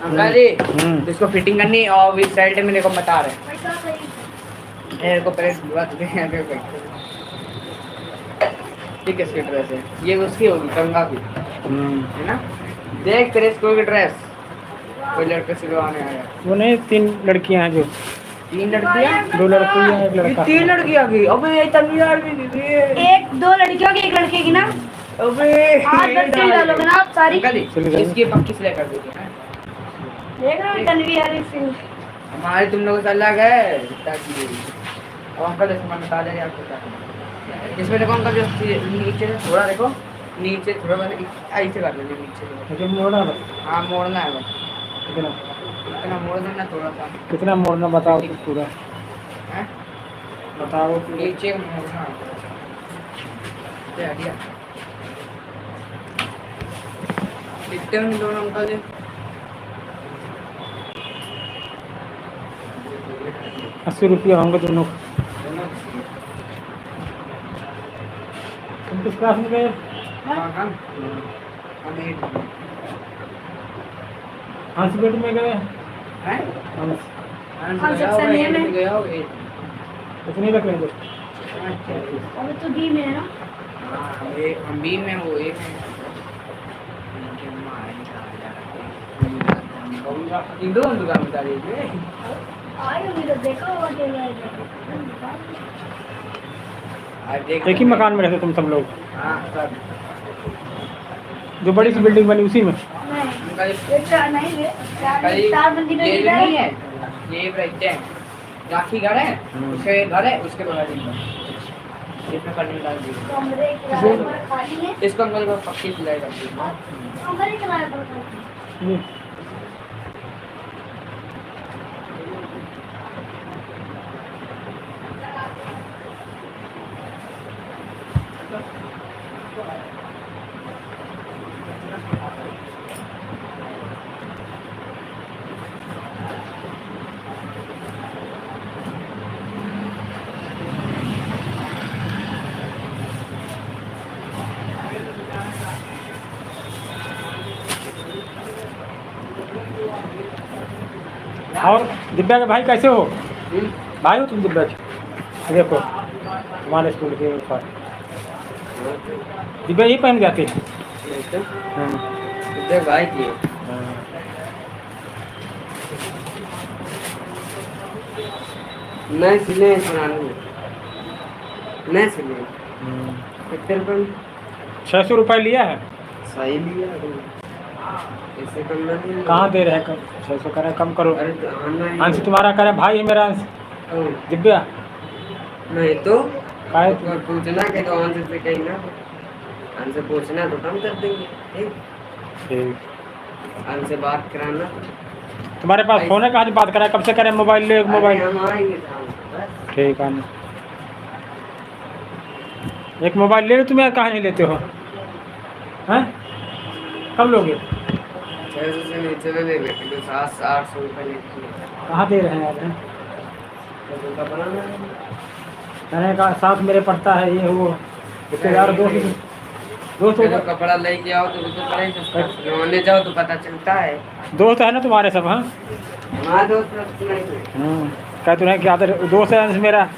अंकल जी तो इसको फिटिंग करनी और इस साइड मेरे को बता रहे मेरे को पहले बात ठीक है। इसकी ड्रेस है ये उसकी होगी गंगा की है ना। देख तेरे स्कूल की ड्रेस कोई लड़के सिलवाने आया। वो नहीं 3 लड़कियां हैं जो 3 लड़कियां 2 लड़कियां एक ये लड़का 3 लड़कियां की अबे ये तनवीर भी दीदी एक 2 लड़कियों की 1 लड़के की ना अबे 8 बच्चे डालोगे ना आप सारी। अंकल जी इसकी पक्की सिलाई कर दीजिए ना। देख रहे हो तनवीर सिंह हमारी तुम लोगों से अलग है ताकि अब अंकल इसमें बता दे आपको क्या इसमें देखो अंकल जो नीचे से थोड़ा देखो नीचे थोड़ा बस ऐसे कर लीजिए नीचे से। जो मोड़ना बस हाँ मोड़ना है बस कितना इतना मोड़ देना थोड़ा सा कितना मोड़ना बताओ तो पूरा है बताओ तो। नीचे मोड़ना है दिया कितने में दोनों अंकल जी 80 रुपया होंगे दोनों। तुम किस क्लास में गए? हम हंस बेट में गए हैं हंस हाँ, सेक्शन ए में। गया हो कितने रख लेंगे? अभी तो डी में है ना। हम बी में वो एक इन दो दुकान बता दीजिए आई होगी तो देखो होगा क्या आज देख एक ही मकान में रहते तुम सब लोग? हाँ सब जो बड़ी सी बिल्डिंग बनी उसी में? उनका नहीं नहीं रे कई 4 मंजिला ये इधर नहीं है। है ये रहते हैं राखी घर है उसके घर है उसके बगल में इसमें करने डाल दीजिए कमरे किराए पर खाली है। इसको अंकल को पक्की सिलाई कर दीजिए कमरे किराए पर खाली है। ये और दिव्या के भाई कैसे हो? भाई हो तुम दिव्या के? देखो हमारे स्कूल के ऊपर दिव्या ही पहन जाती है। देख भाई की नहीं सिले पुरानी नहीं सिले कितने रुपये 600 रुपये लिया है। सही लिया ऐसे कम नहीं कहाँ दे रहे हैं? 600 करें कम करो। अरे तो आना ही अंश तुम्हारा करे भाई है मेरा अंश ओ, दिव्या नहीं तो काहे तो पूछना के तो आंसर से कहीं ना आंसर पूछना तो कम कर देंगे ठीक ठीक। आंसर बात कराना तुम्हारे पास फोन है? कहाँ से बात करा? कब से करें मोबाइल ले मोबाइल? अरे हम आएंगे शाम को, बस ठीक है एक मोबाइल ले लो। तुम्हें कहाँ नहीं लेते हो? हैं कब लोगे? 600 से नीचे में दे बेटे तो 700-800 रुपये लेती है कहाँ दे रहे हैं यार? हैं? तो उनका बनाना है कहने का साथ मेरे पड़ता है ये वो रिश्तेदार दोस्त दोस्त चलो कपड़ा लेके आओ तो पड़े सस्ता होने जाओ तो पता चलता है दोस्त है ना तुम्हारे सब? हाँ हमारा दोस्त नहीं क्या तुम्हें क्या दोस्त है अंश मेरा?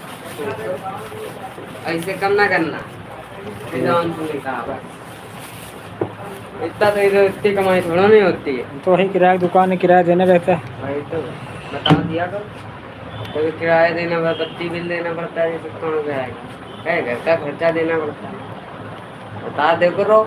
ऐसे कम ना करना नहीं कहा बस इतना तो इधर इतनी कमाई थोड़ा नहीं होती है तो वही किराया दुकान है किराया देना रहता है। भाई तो बता दिया करो तो किराया देना पड़ता बत्ती बिल देना पड़ता है ये सब कौन जाएगा है घर का खर्चा देना पड़ता है बता दे करो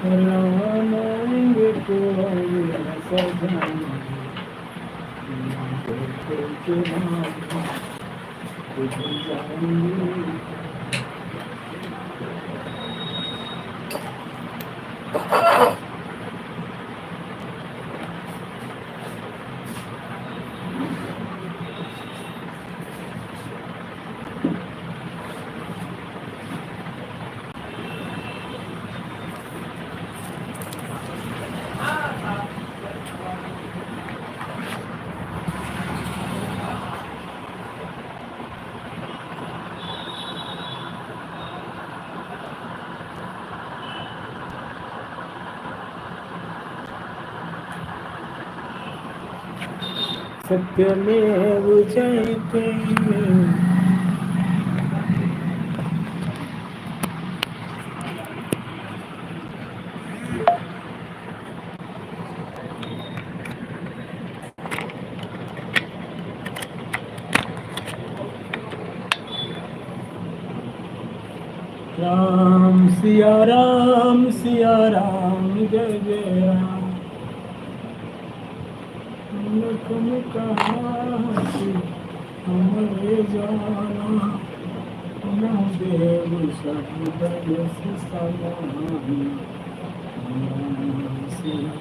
रवानाएंगे कोई ऐसा जाने के नाम कुछ जाएंगे सत्यमेव जयते राम सिया राम जय जय राम लखन कहा कि हमारे जाना न देव समुदय से समान राम सिया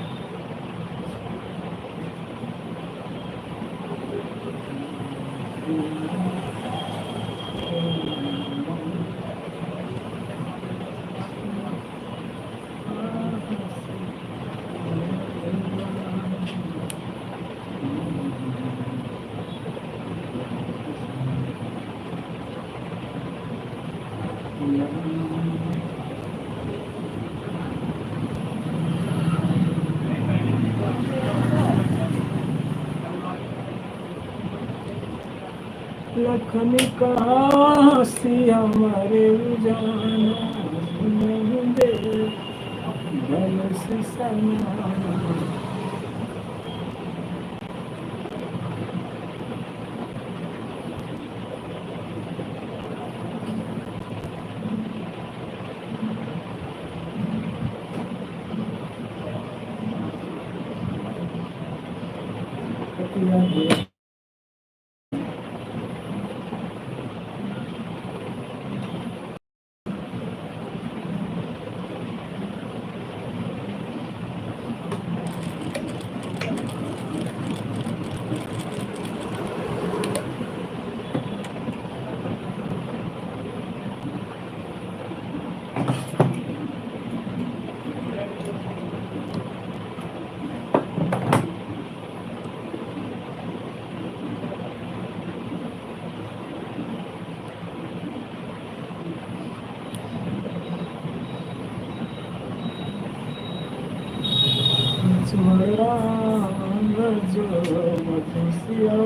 लखन कहा सी हमारे जाना नहीं दे धन से समान राम जो मधुसिया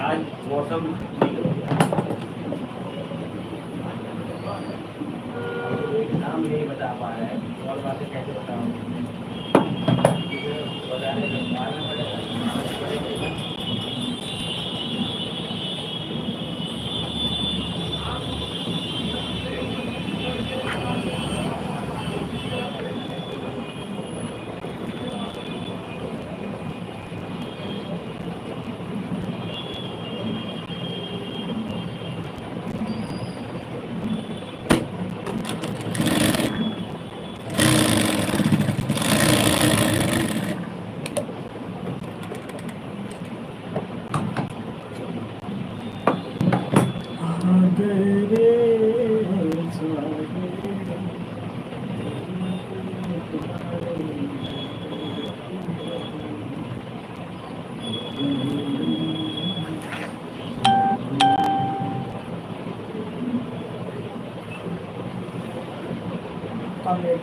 आज मौसम ठीक हो गया। गए सारे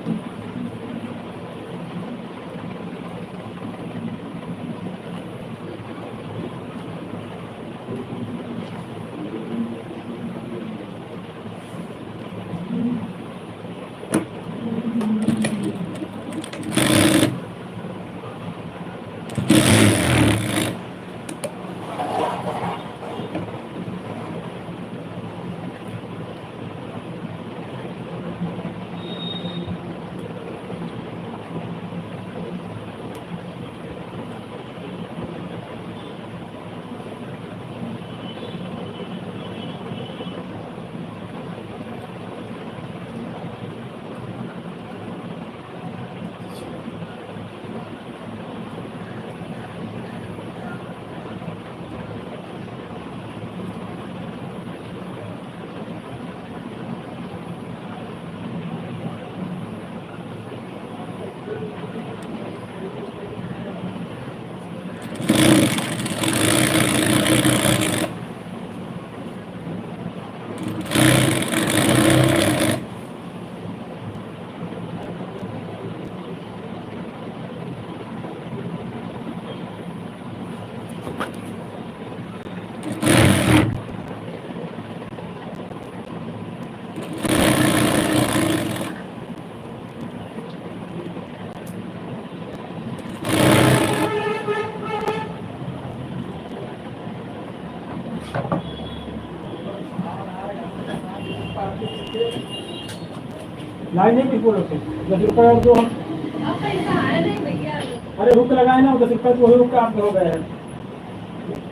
लाइन नहीं बोलो से 10 रुपये और दो हम अब पैसा आया नहीं भैया अरे हुक लगाए ना 10 रुपये तो वही हुक आपके हो गए हैं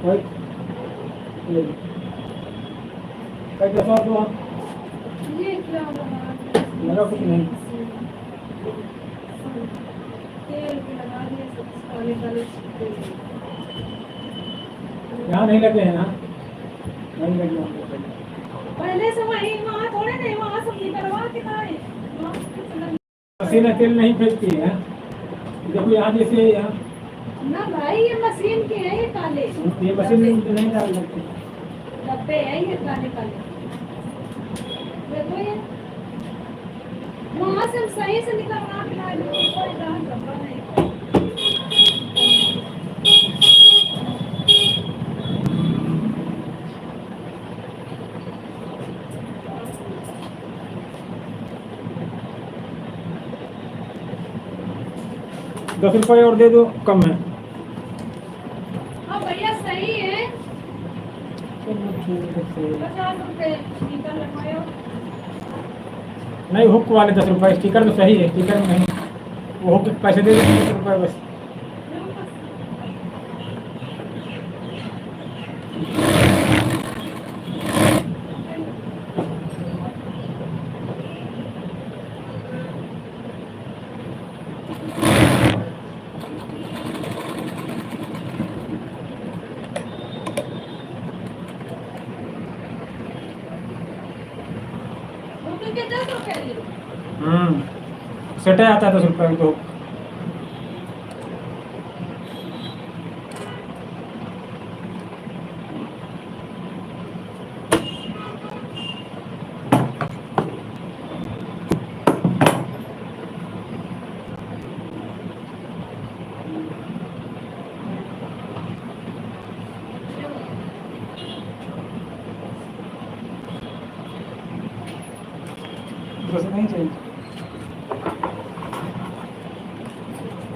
वही ले लो। पैसा और दो हम ये क्या लगा कुछ नहीं तेल भी लगा दिए सब काले काले छिपके यहाँ नहीं लगे हैं ना नहीं लगे हैं। पहले से वहाँ थोड़े नहीं वहाँ सब निकलवा के खाए मशीन तेल नहीं फेंकती है देखो यहाँ जैसे यहाँ ना भाई ये मशीन के है ये काले ये मशीन में नहीं डाल सकते डब्बे है ये काले काले देखो ये वहाँ से हम सही से निकलवा के लाए कोई डब्बा नहीं 10 रुपये और दे दो कम है हाँ भैया सही है चलो ठीक है 50 रुपए स्टिकर लगवाओ नहीं हुक वाले 10 रुपये स्टिकर तो सही है स्टिकर में नहीं वो हुक के पैसे दे दो 10 रुपये बस क्योंकि 10 रुपए ले सेट आता है 10 रुपये में तो बस नहीं चाहिए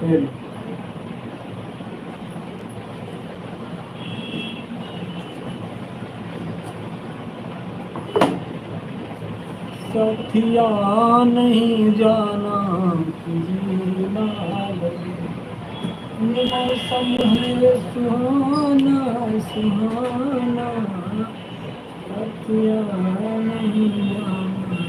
तेल सखिया नहीं जाना जीना मौसम है सुहाना सुहाना सखिया नहीं जाना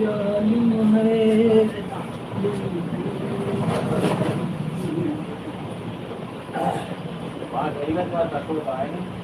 जालिम है बात है बात रखो है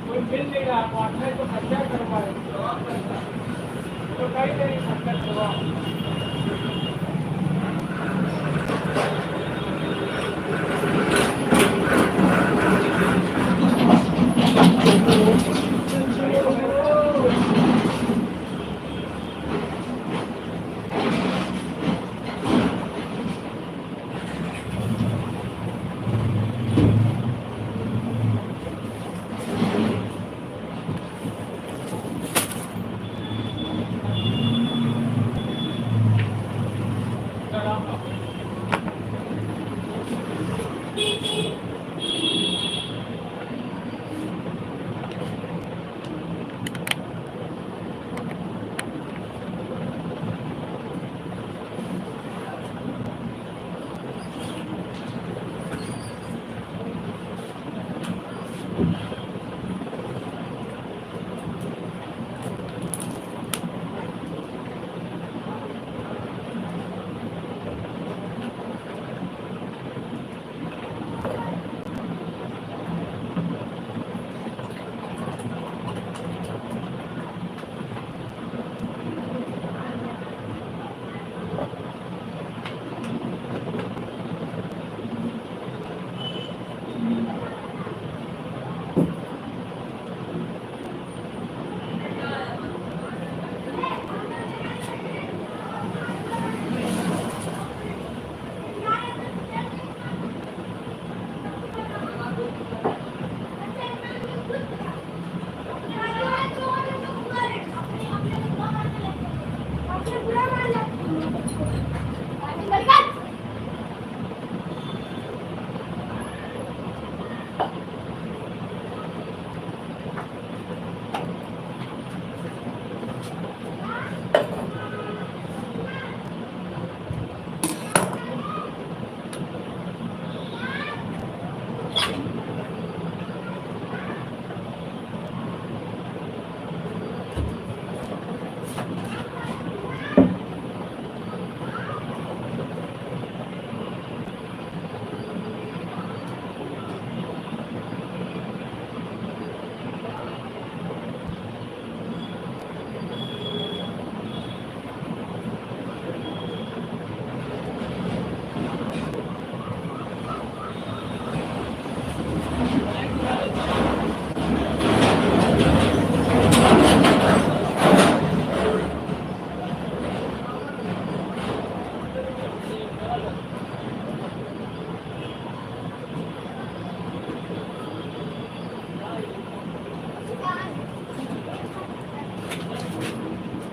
कोई मिल नहीं रहा आपको आपने तो खर्चा करवाए तो कहीं नहीं खर्चा करवाओ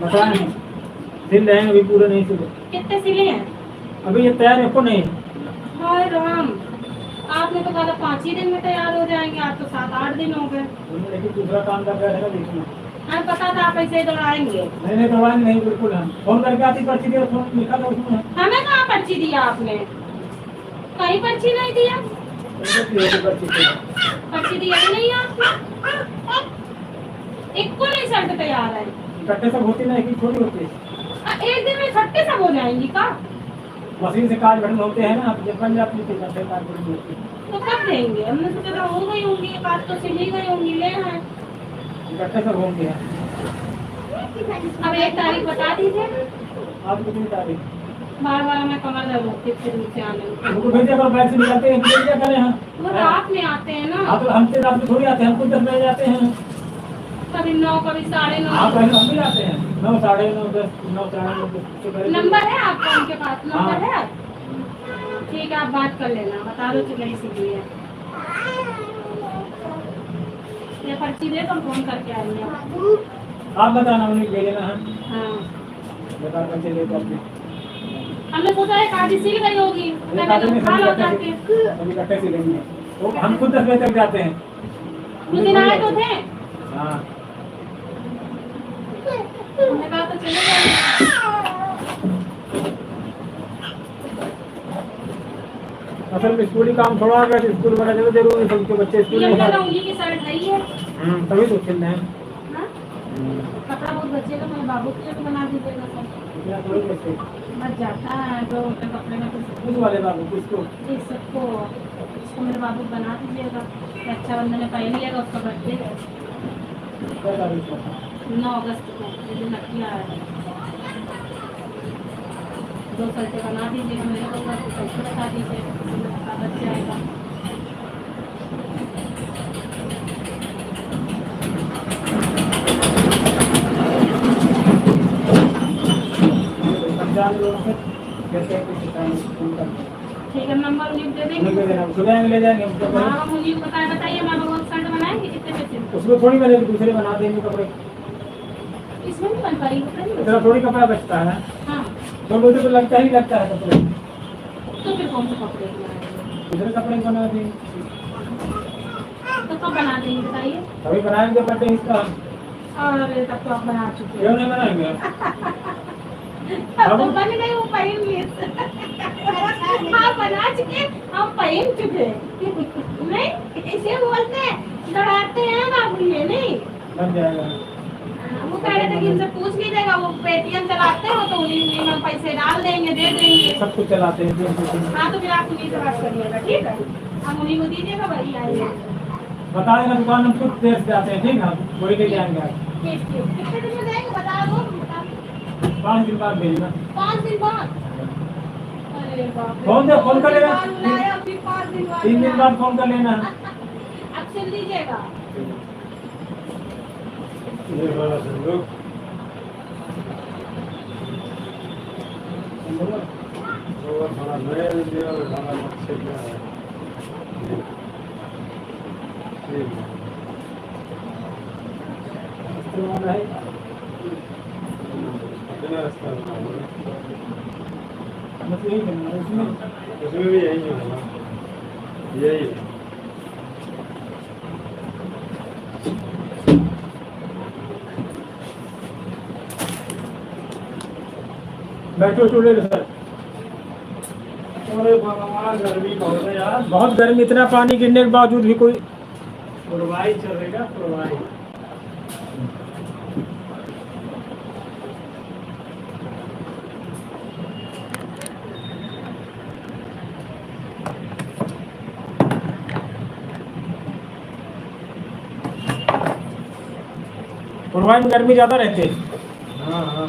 पता नहीं सिल रहे हैं अभी पूरे नहीं सिले कितने सिले हैं अभी ये तैयार है को नहीं हाय राम आपने तो कहा 5 ही दिन में तैयार हो जाएंगे, आज तो 7-8 दिन हो गए। लेकिन दूसरा काम कर रहे हैं देखना। हमें पता था आप ऐसे ही दौड़ाएंगे। नहीं दौड़ाएं नहीं, बिल्कुल हम फोन करके आती पर्ची दिया, फोन लिखा था उसमें। हमें कहाँ पर्ची दिया आपने? कहीं पर्ची नहीं दिया। पर्ची दिया ही नहीं आपने। एक को नहीं शर्ट तैयार है। इकट्ठे सब होती नहीं कि छोटी होती है। एक दिन में इकट्ठे सब हो जाएंगी का? मशीन से काज भरने होते हैं ना, जब बन जाती है इकट्ठे काज भरने होती है। तो कब देंगे? हमने सोचा था हो गई होंगी, एक आध तो सिली गई होंगी, ले हैं। इकट्ठे सब होंगे। अब 1 तारीख बता दीजिए। आप कितनी तारीख? बार हमें कमर दर्द होती है दूर से आने में। उनको भेजा करो, बैग से निकलते हैं, भेज दिया करें हम। वो रात में आते हैं ना। आप हमसे रात में थोड़ी आते हैं, हम खुद 10 बजे जाते हैं। कभी 9, कभी 9:30। आप पहले हम भी जाते हैं 9, 9:30, 10, 9, 9:30। नंबर है आपका उनके पास? नंबर हाँ। है? ठीक है, आप बात कर लेना, बता दो कि नहीं सीधी है। ये पर्ची दे तो हम फोन करके आएंगे आपको। आप बताना, उन्हें ले लेना हम हाँ, बता कर चले तो अपने हमने सोचा है काटी सिल गई होगी, ये काटे में खा लो सभी जाके। इकट्ठे से लेंगे। तो हम खुद 10 बजे तक जाते हैं। उस दिन आए तो थे, हाँ, हमने कहा तो चले जाएंगे। असल में स्कूली काम थोड़ा आ गया, तो स्कूल बड़ा जगह जरूरी है, सबके बच्चे स्कूल ये नहीं मेरा जाते। उंगली की शर्ट है ही है। तभी तो खेल रहे हैं। हाँ? कपड़ा बहुत बचेगा, मेरे बाबू के लिए तो बना दीजिएगा सब। इतना थोड़ी बच्चे बच जाता है तो उनके कपड़े में कुछ उस वाले बाबू किसको? इस सबको, इसको मेरे बाबू बना दीजिएगा। रक्षाबंधन में पहन लिएगा, उसका बर्थडे है क्या तारीख को? 9 अगस्त को, ये दिन नकिया है। 2 सल्टे बना दीजिएगा मेरे को, बस सल्टे बता दीजिएगा, बच जाएगा। पंचायत लोगों से कैसे कुछ काम फोन करते हैं। ठीक है, नंबर उन्हीं को दे उन्हीं को देंगे। देना, खुद आएंगे ले जाएंगे हमको हाँ, पहले। हम उन्हीं को बताइए, हमारे बहुत शर्ट बनाएंगे, कितने पैसे? उसमें थोड़ी बनेगी, दूसरे बना देंगे कपड़े। इसमें नहीं बन पाएगी, कपड़े नहीं इतना थोड़ी कपड़ा बचता है, बन- हाँ, तो मुझे तो लगता ही लगता है कपड़े। तो फिर कौन से कपड़े बनाएंगे? दूसरे कपड़े बना देंगे, तो कब बना देंगे बताइए? तभी बनाएंगे बर्थडे इसका। और तब तो आप बना चुके क्यों हैं। नहीं बनाएंगे? अब तो बन गई, वो पहन लिए। हाँ, बना चुके, हम पहन चुके। नहीं, इसे बोलते हैं, दौड़ाते हैं बाबू, ये नहीं। बन जाएगा। वो कह रहे थे कि इनसे पूछ लीजिएगा, वो पेटीएम चलाते हो तो उन्हीं में पैसे डाल देंगे, दे देंगे। सब कुछ चलाते हैं। हाँ, तो फिर आप उन्हीं से बात करिएगा, ठीक है? हम उन्हीं को दीजिएगा, वही आएंगे। बता देना, दुकान हम खुद देर से आते हैं, ठीक है? वही ले जाएंगे आज। ठीक, ठीक। कितने दिन में देंगे बता दो। 5 दिन बाद भेजना। 5 दिन बाद? अरे बाप रे। फोन दे, फोन कर लेना। 5 दिन बाद बुलाया, फिर 5 दिन बाद 3 दिन बाद फोन कर लेना। अब सिल दीजिएगा। ये वाला संदूक वो थोड़ा नया दिया और खाना अच्छे क्या है। ठीक है, इस्तेमाल है बिना रास्ता मतलब यही करना है, उसमें भी यही है ना, यही है। बैठो चूल्हे सर। अरे भगवान, गर्मी बहुत है यार, बहुत गर्मी। इतना पानी गिरने के बावजूद भी कोई पुरवाई चलेगा, पुरवाई। पुरवाई में गर्मी ज्यादा रहती है। हाँ हाँ,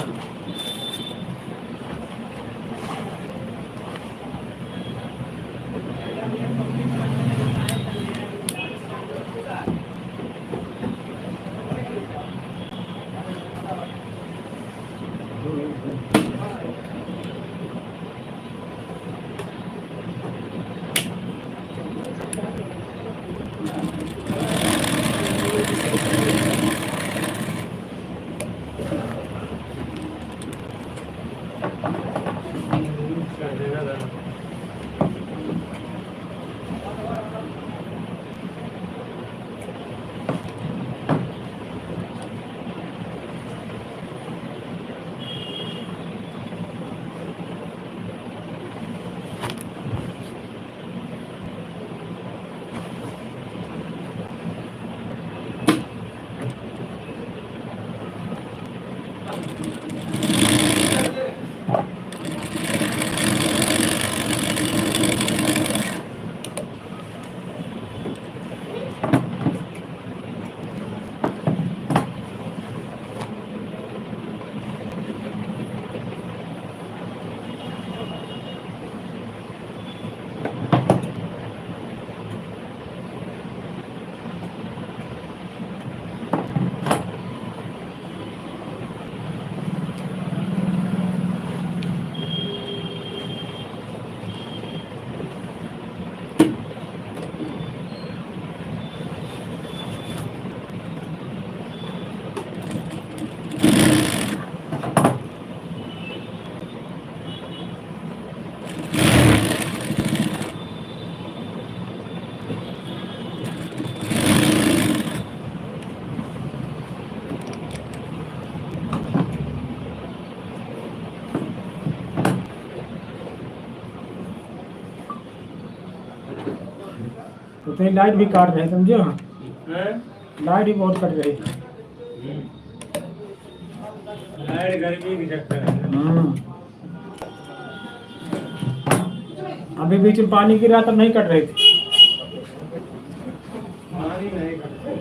उतनी लाइट भी काट रहे समझो, हैं? लाइट भी बहुत कट रही। लाइट गर्मी की चक्कर है। अभी बीच में पानी गिरा तब नहीं कट रही थी। पानी नहीं करते।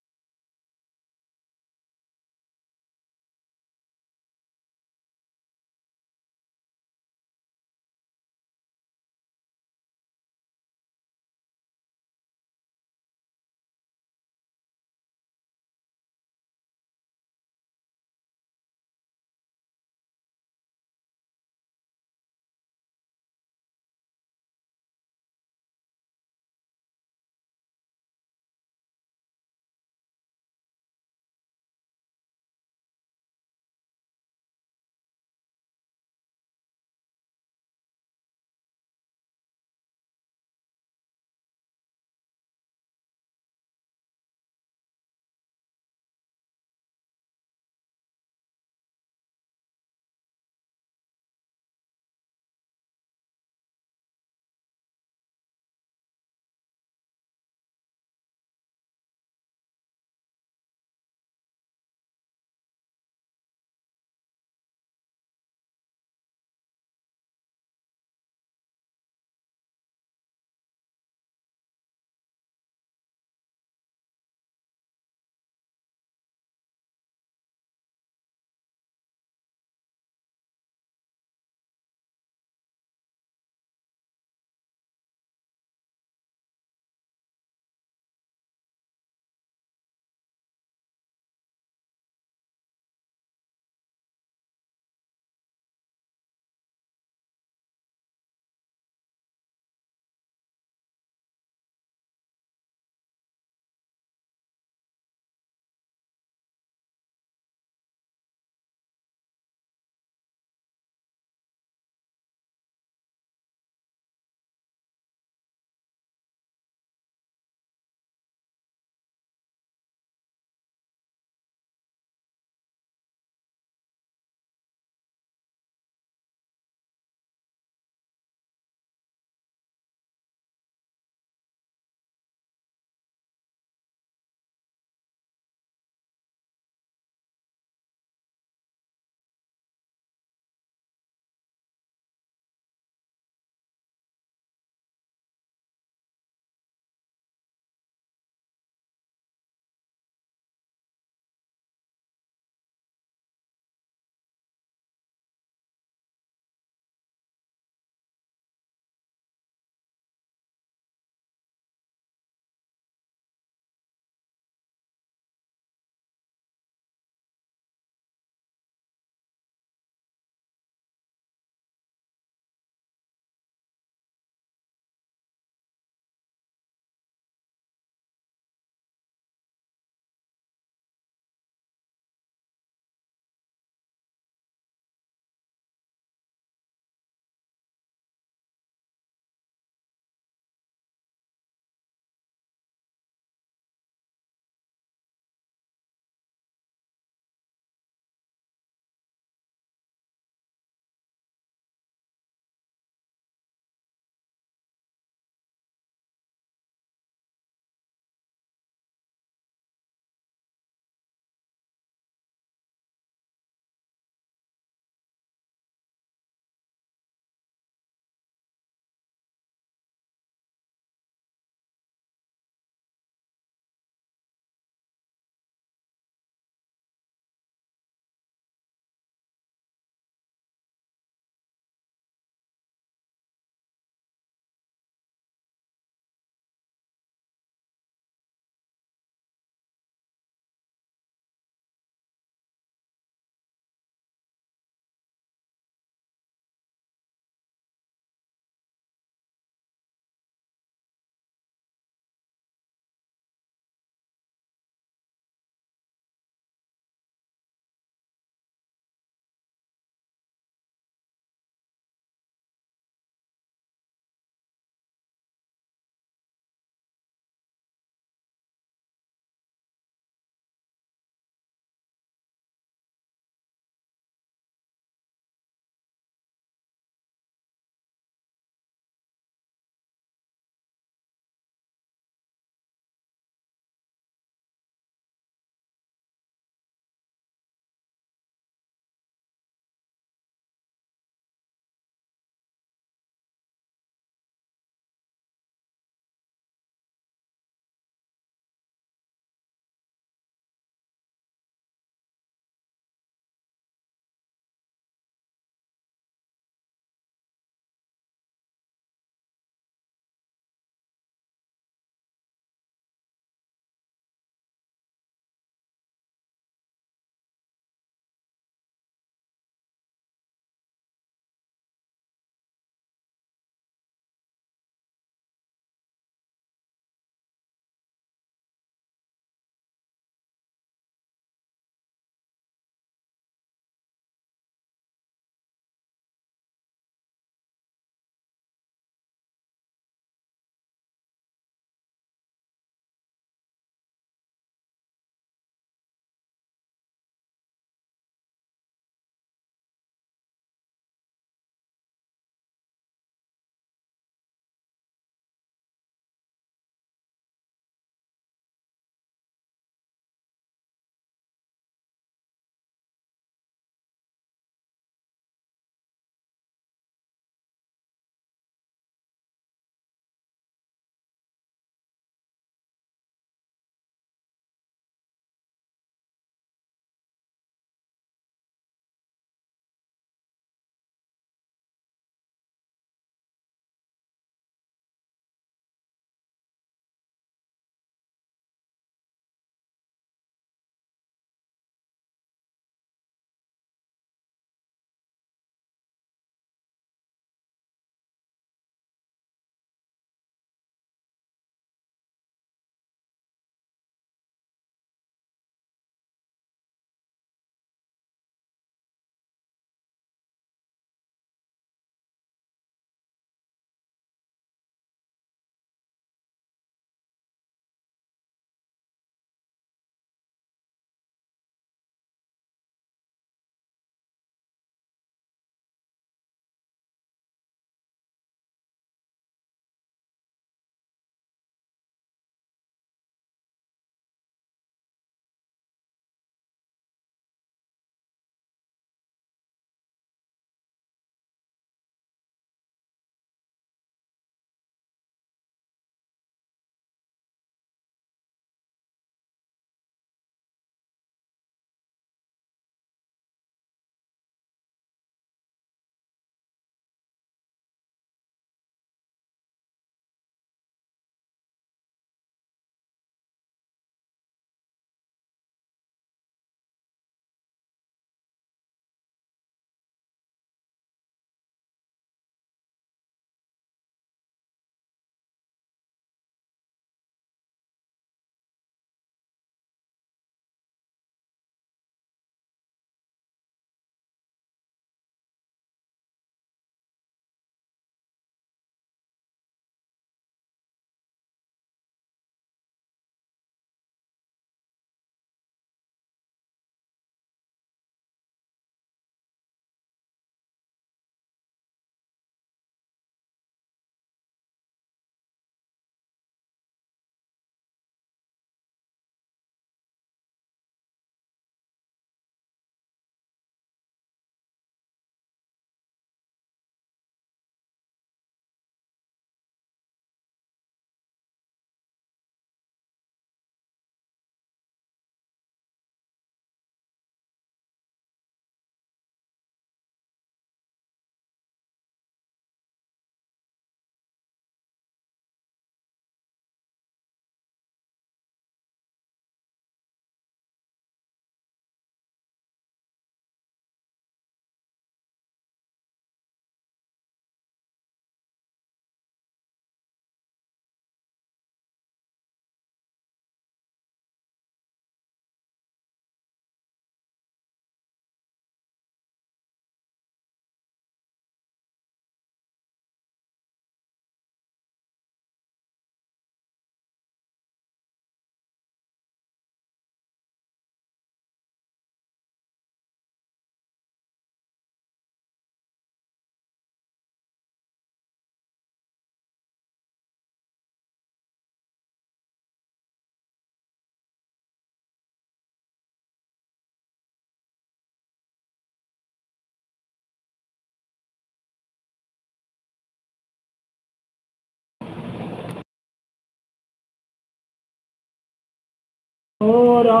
ओरा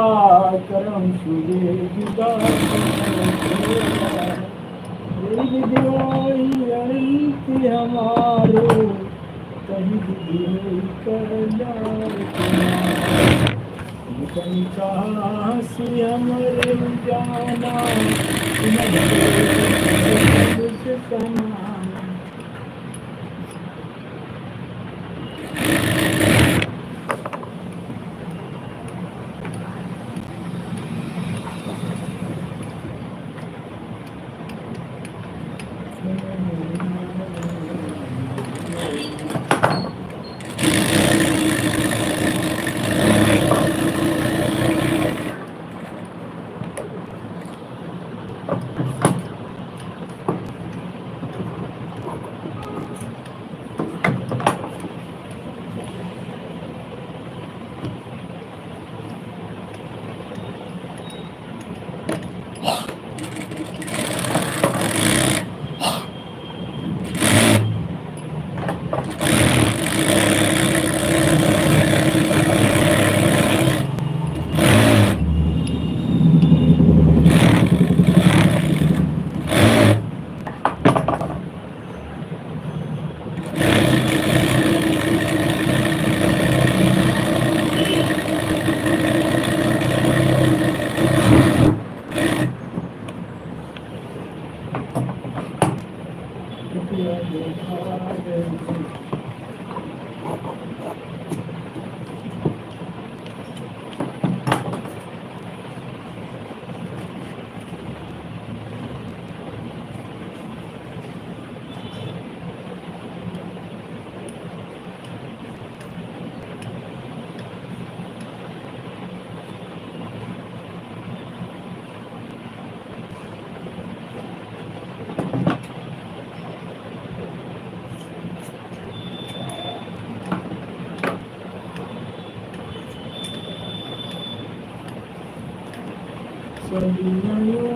करम सुरे विदा अंत हमारो कहीं भी कहाँ से हमरे जाना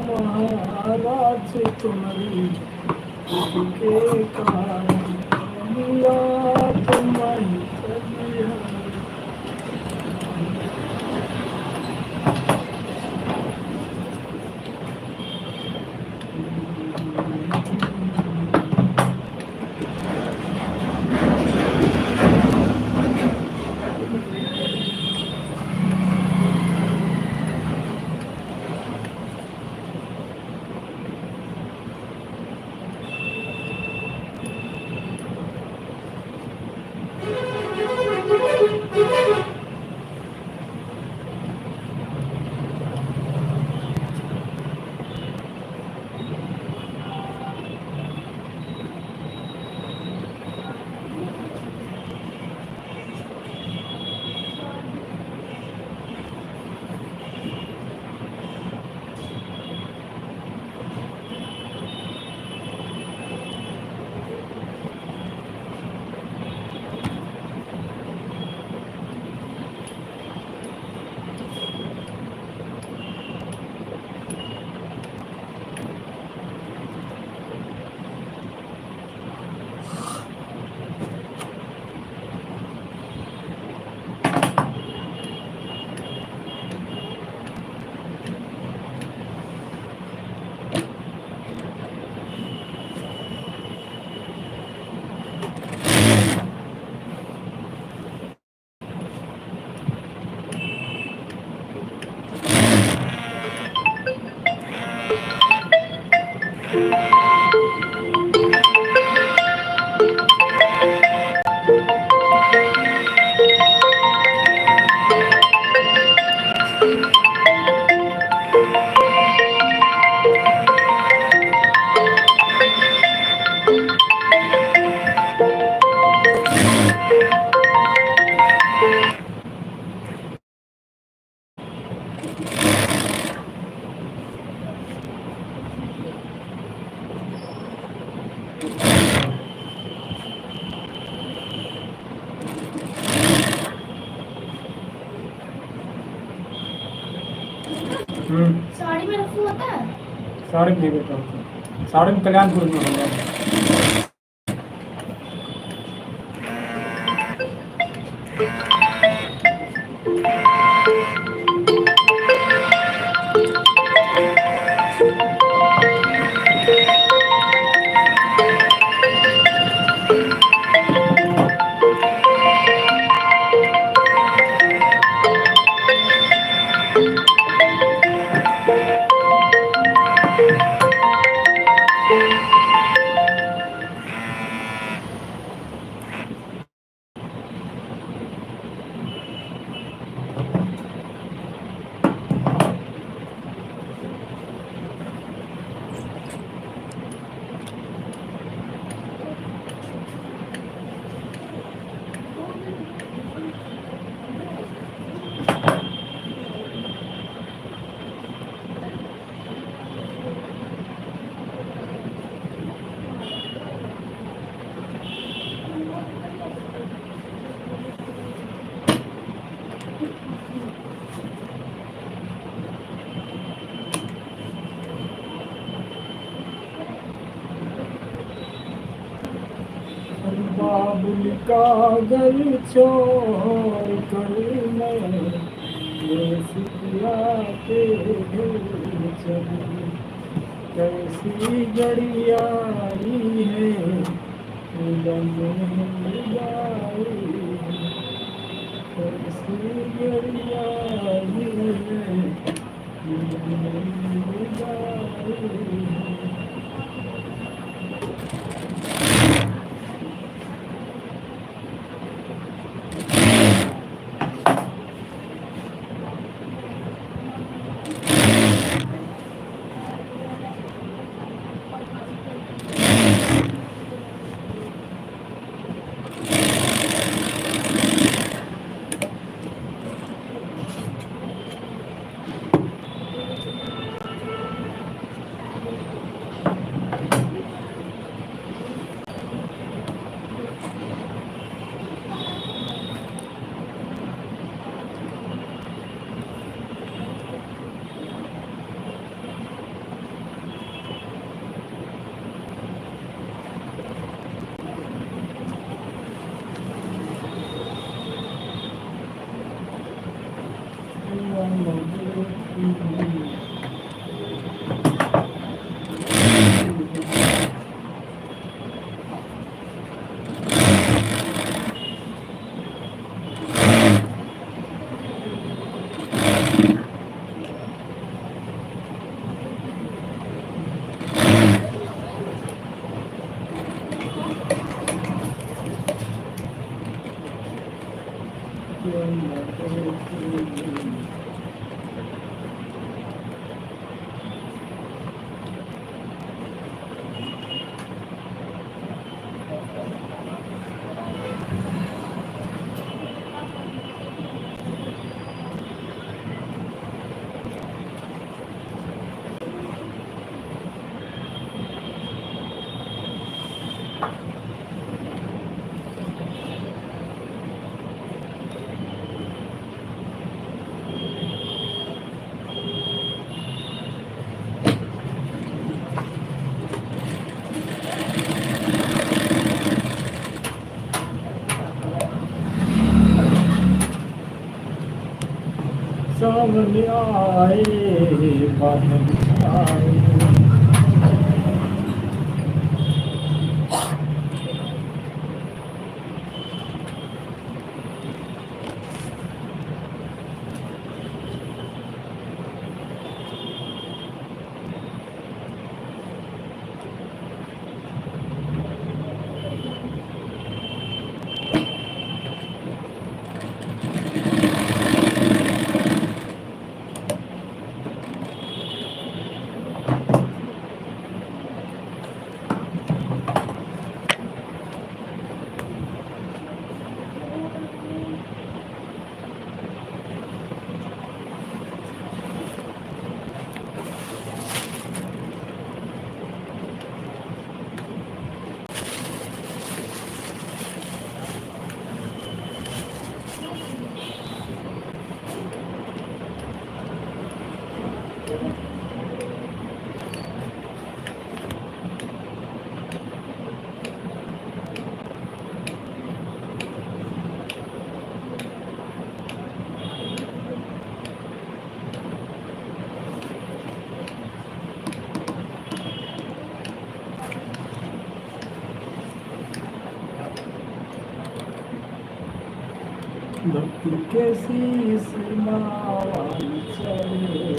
महाराज तुम्हारी के कारण तुम्हारी साड़ी में रफू होता है। साड़ी में नहीं बेटा होता। साड़ी में कल्याणपुर में हो गया। बाबुल का घर छोड़ कर मैं देश किया के घर चलूं। कैसी घड़ी आई है दम जुदाई है। कैसी घड़ी आई है दम जुदाई है। सामने आए बादल आए। भक्ति कैसी समावाई चले।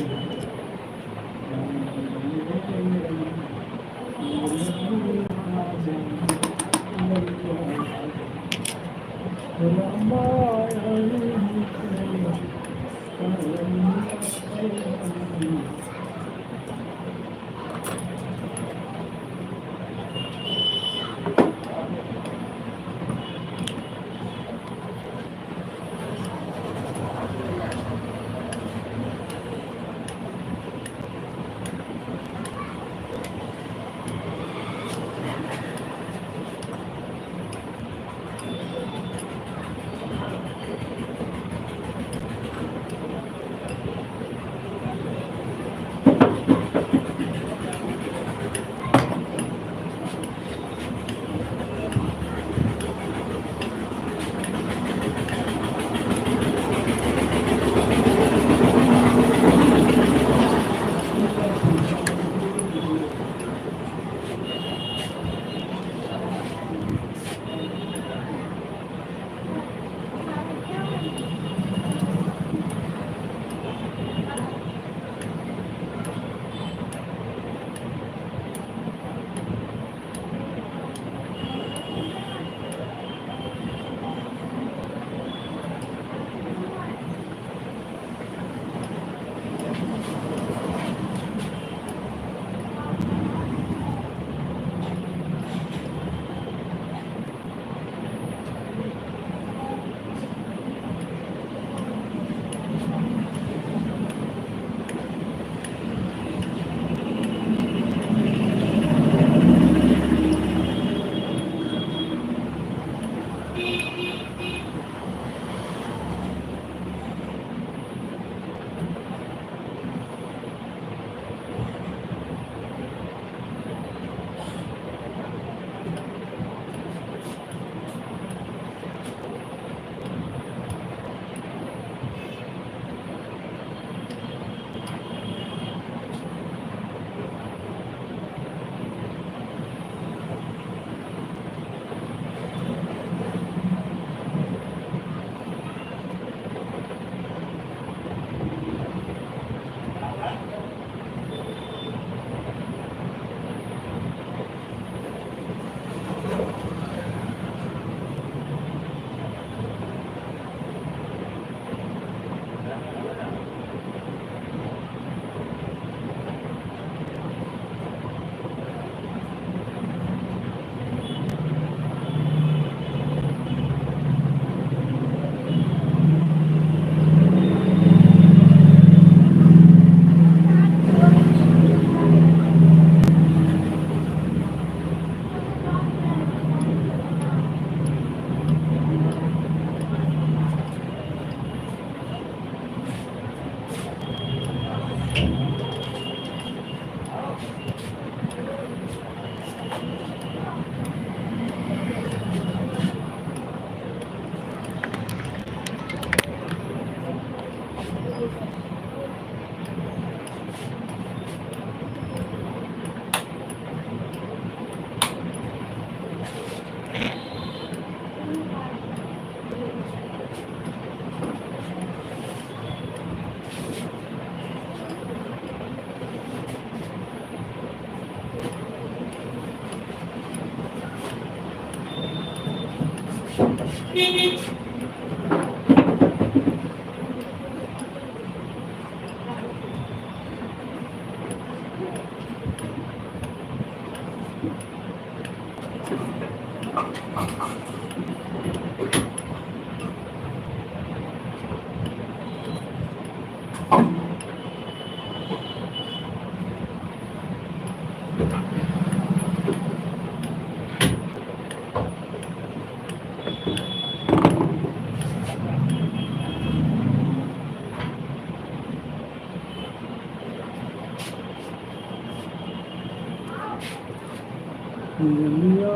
मिया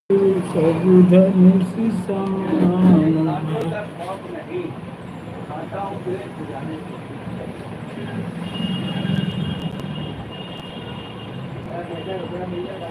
सब धनुष समान नहीं खाता हूँ फिर जाने मिल जाए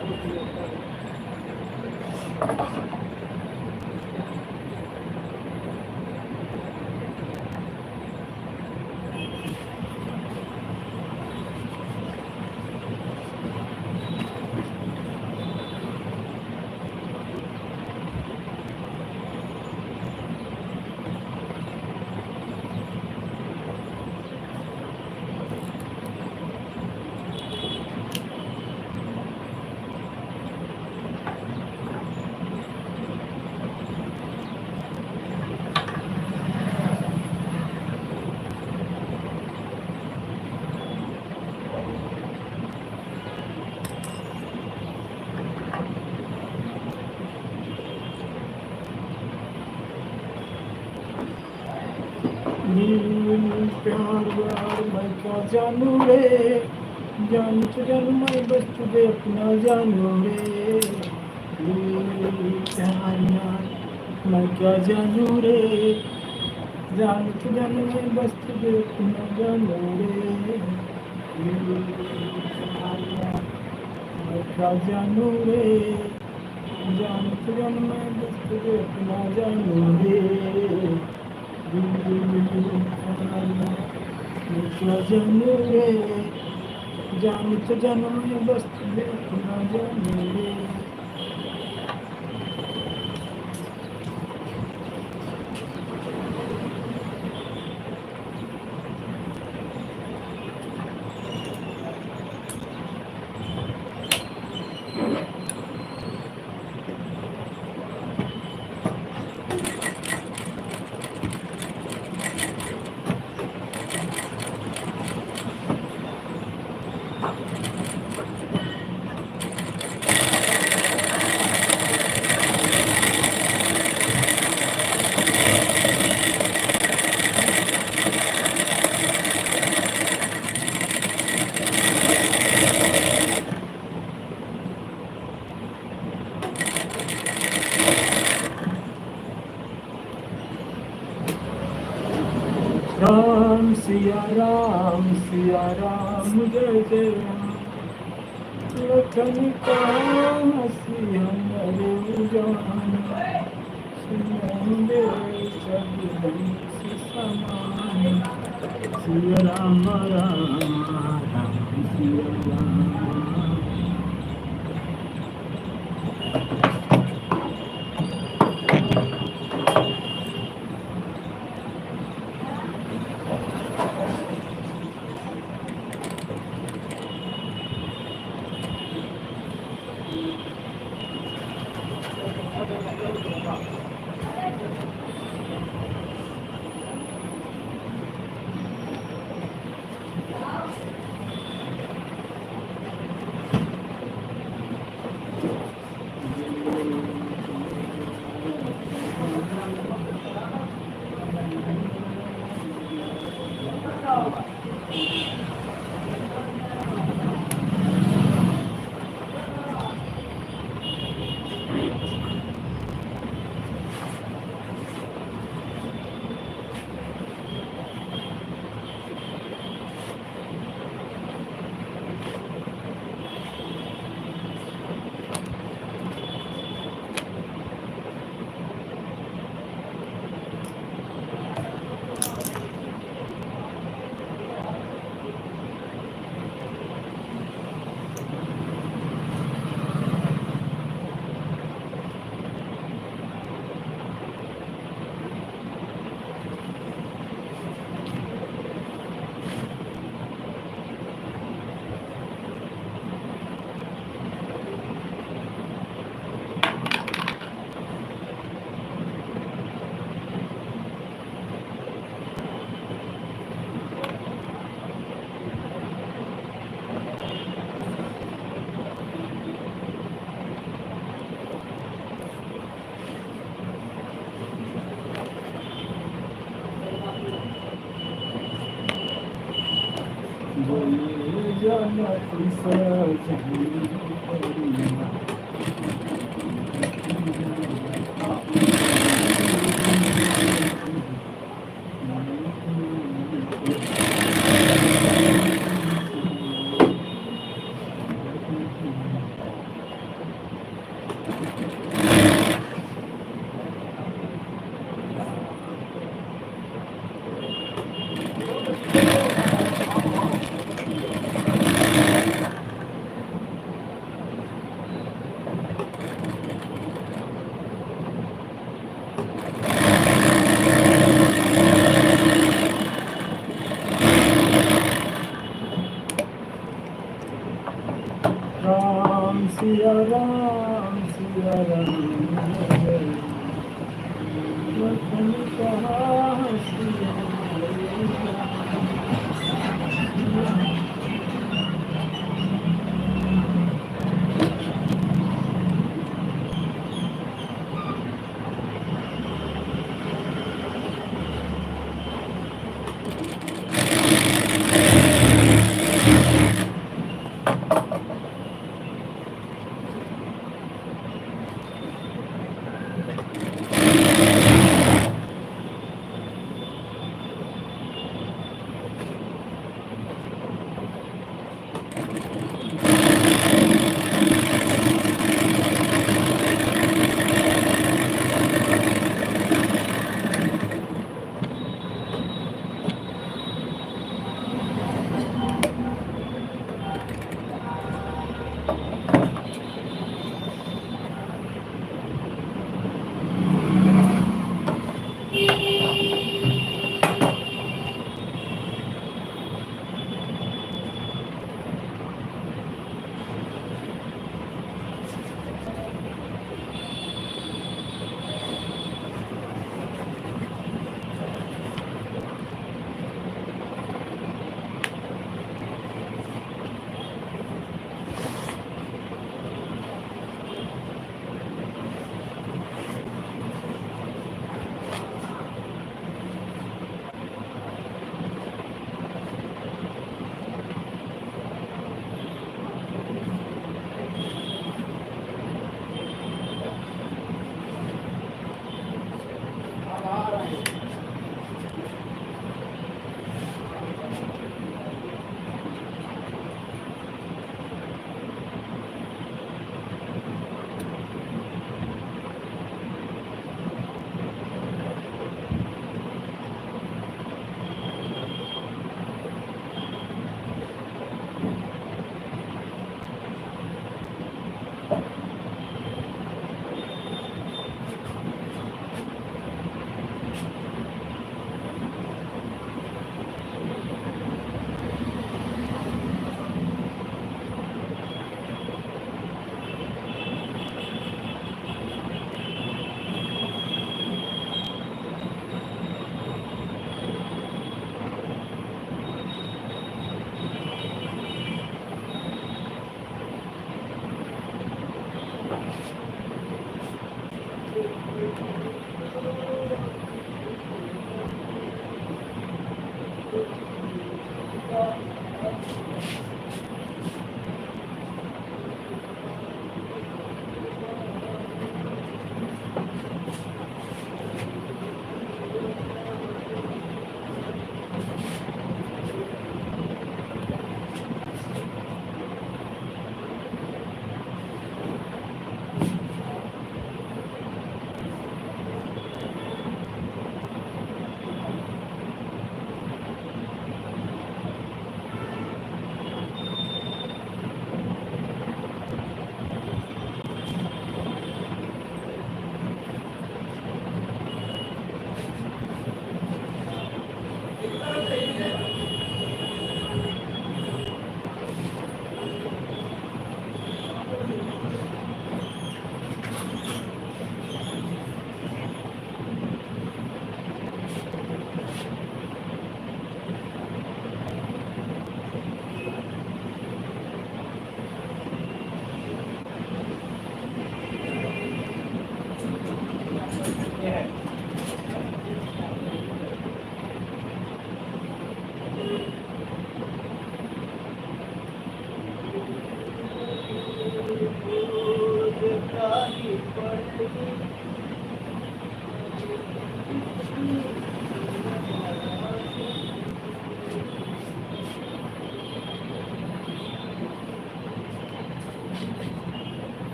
प्यार व्यार मैं क्या जानू रे, जान तो जानू मैं बस तुझे अपना जानू रे। प्यार व्यार मैं क्या जानू रे, जान तो जानू मैं बस तुझे अपना जानू रे। प्यार व्यार मैं क्या जानू रे, जान तो जानू मैं बस तुझे अपना जानू रे। क्या जानू रे, जान तो जानू मैं बस तुझे अपना जानू रे। राम सिया राम जय जय राम। लखन का सिया नरे जान, सुनंदे सब हंस समान। सिया राम सिया राम। राम सिया राम सिया राम लखन कहा सिया राम।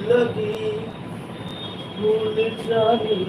लगी भूल जानी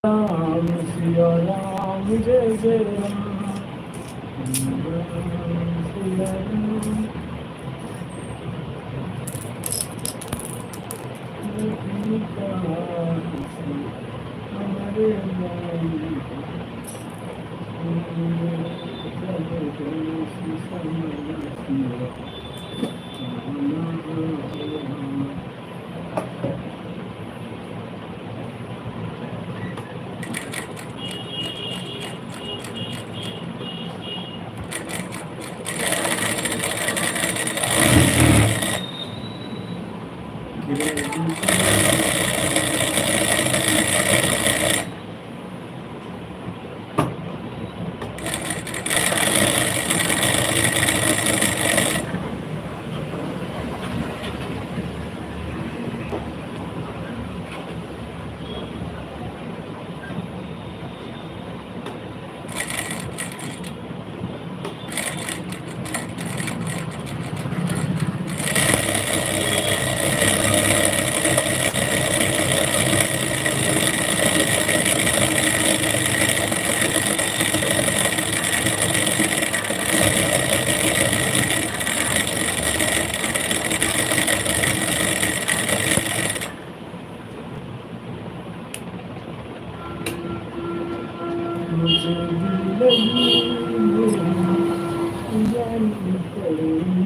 राम सिया राम जय जय राम सिया राम हमारे तुझे दिल लगी जानी पड़ेगी।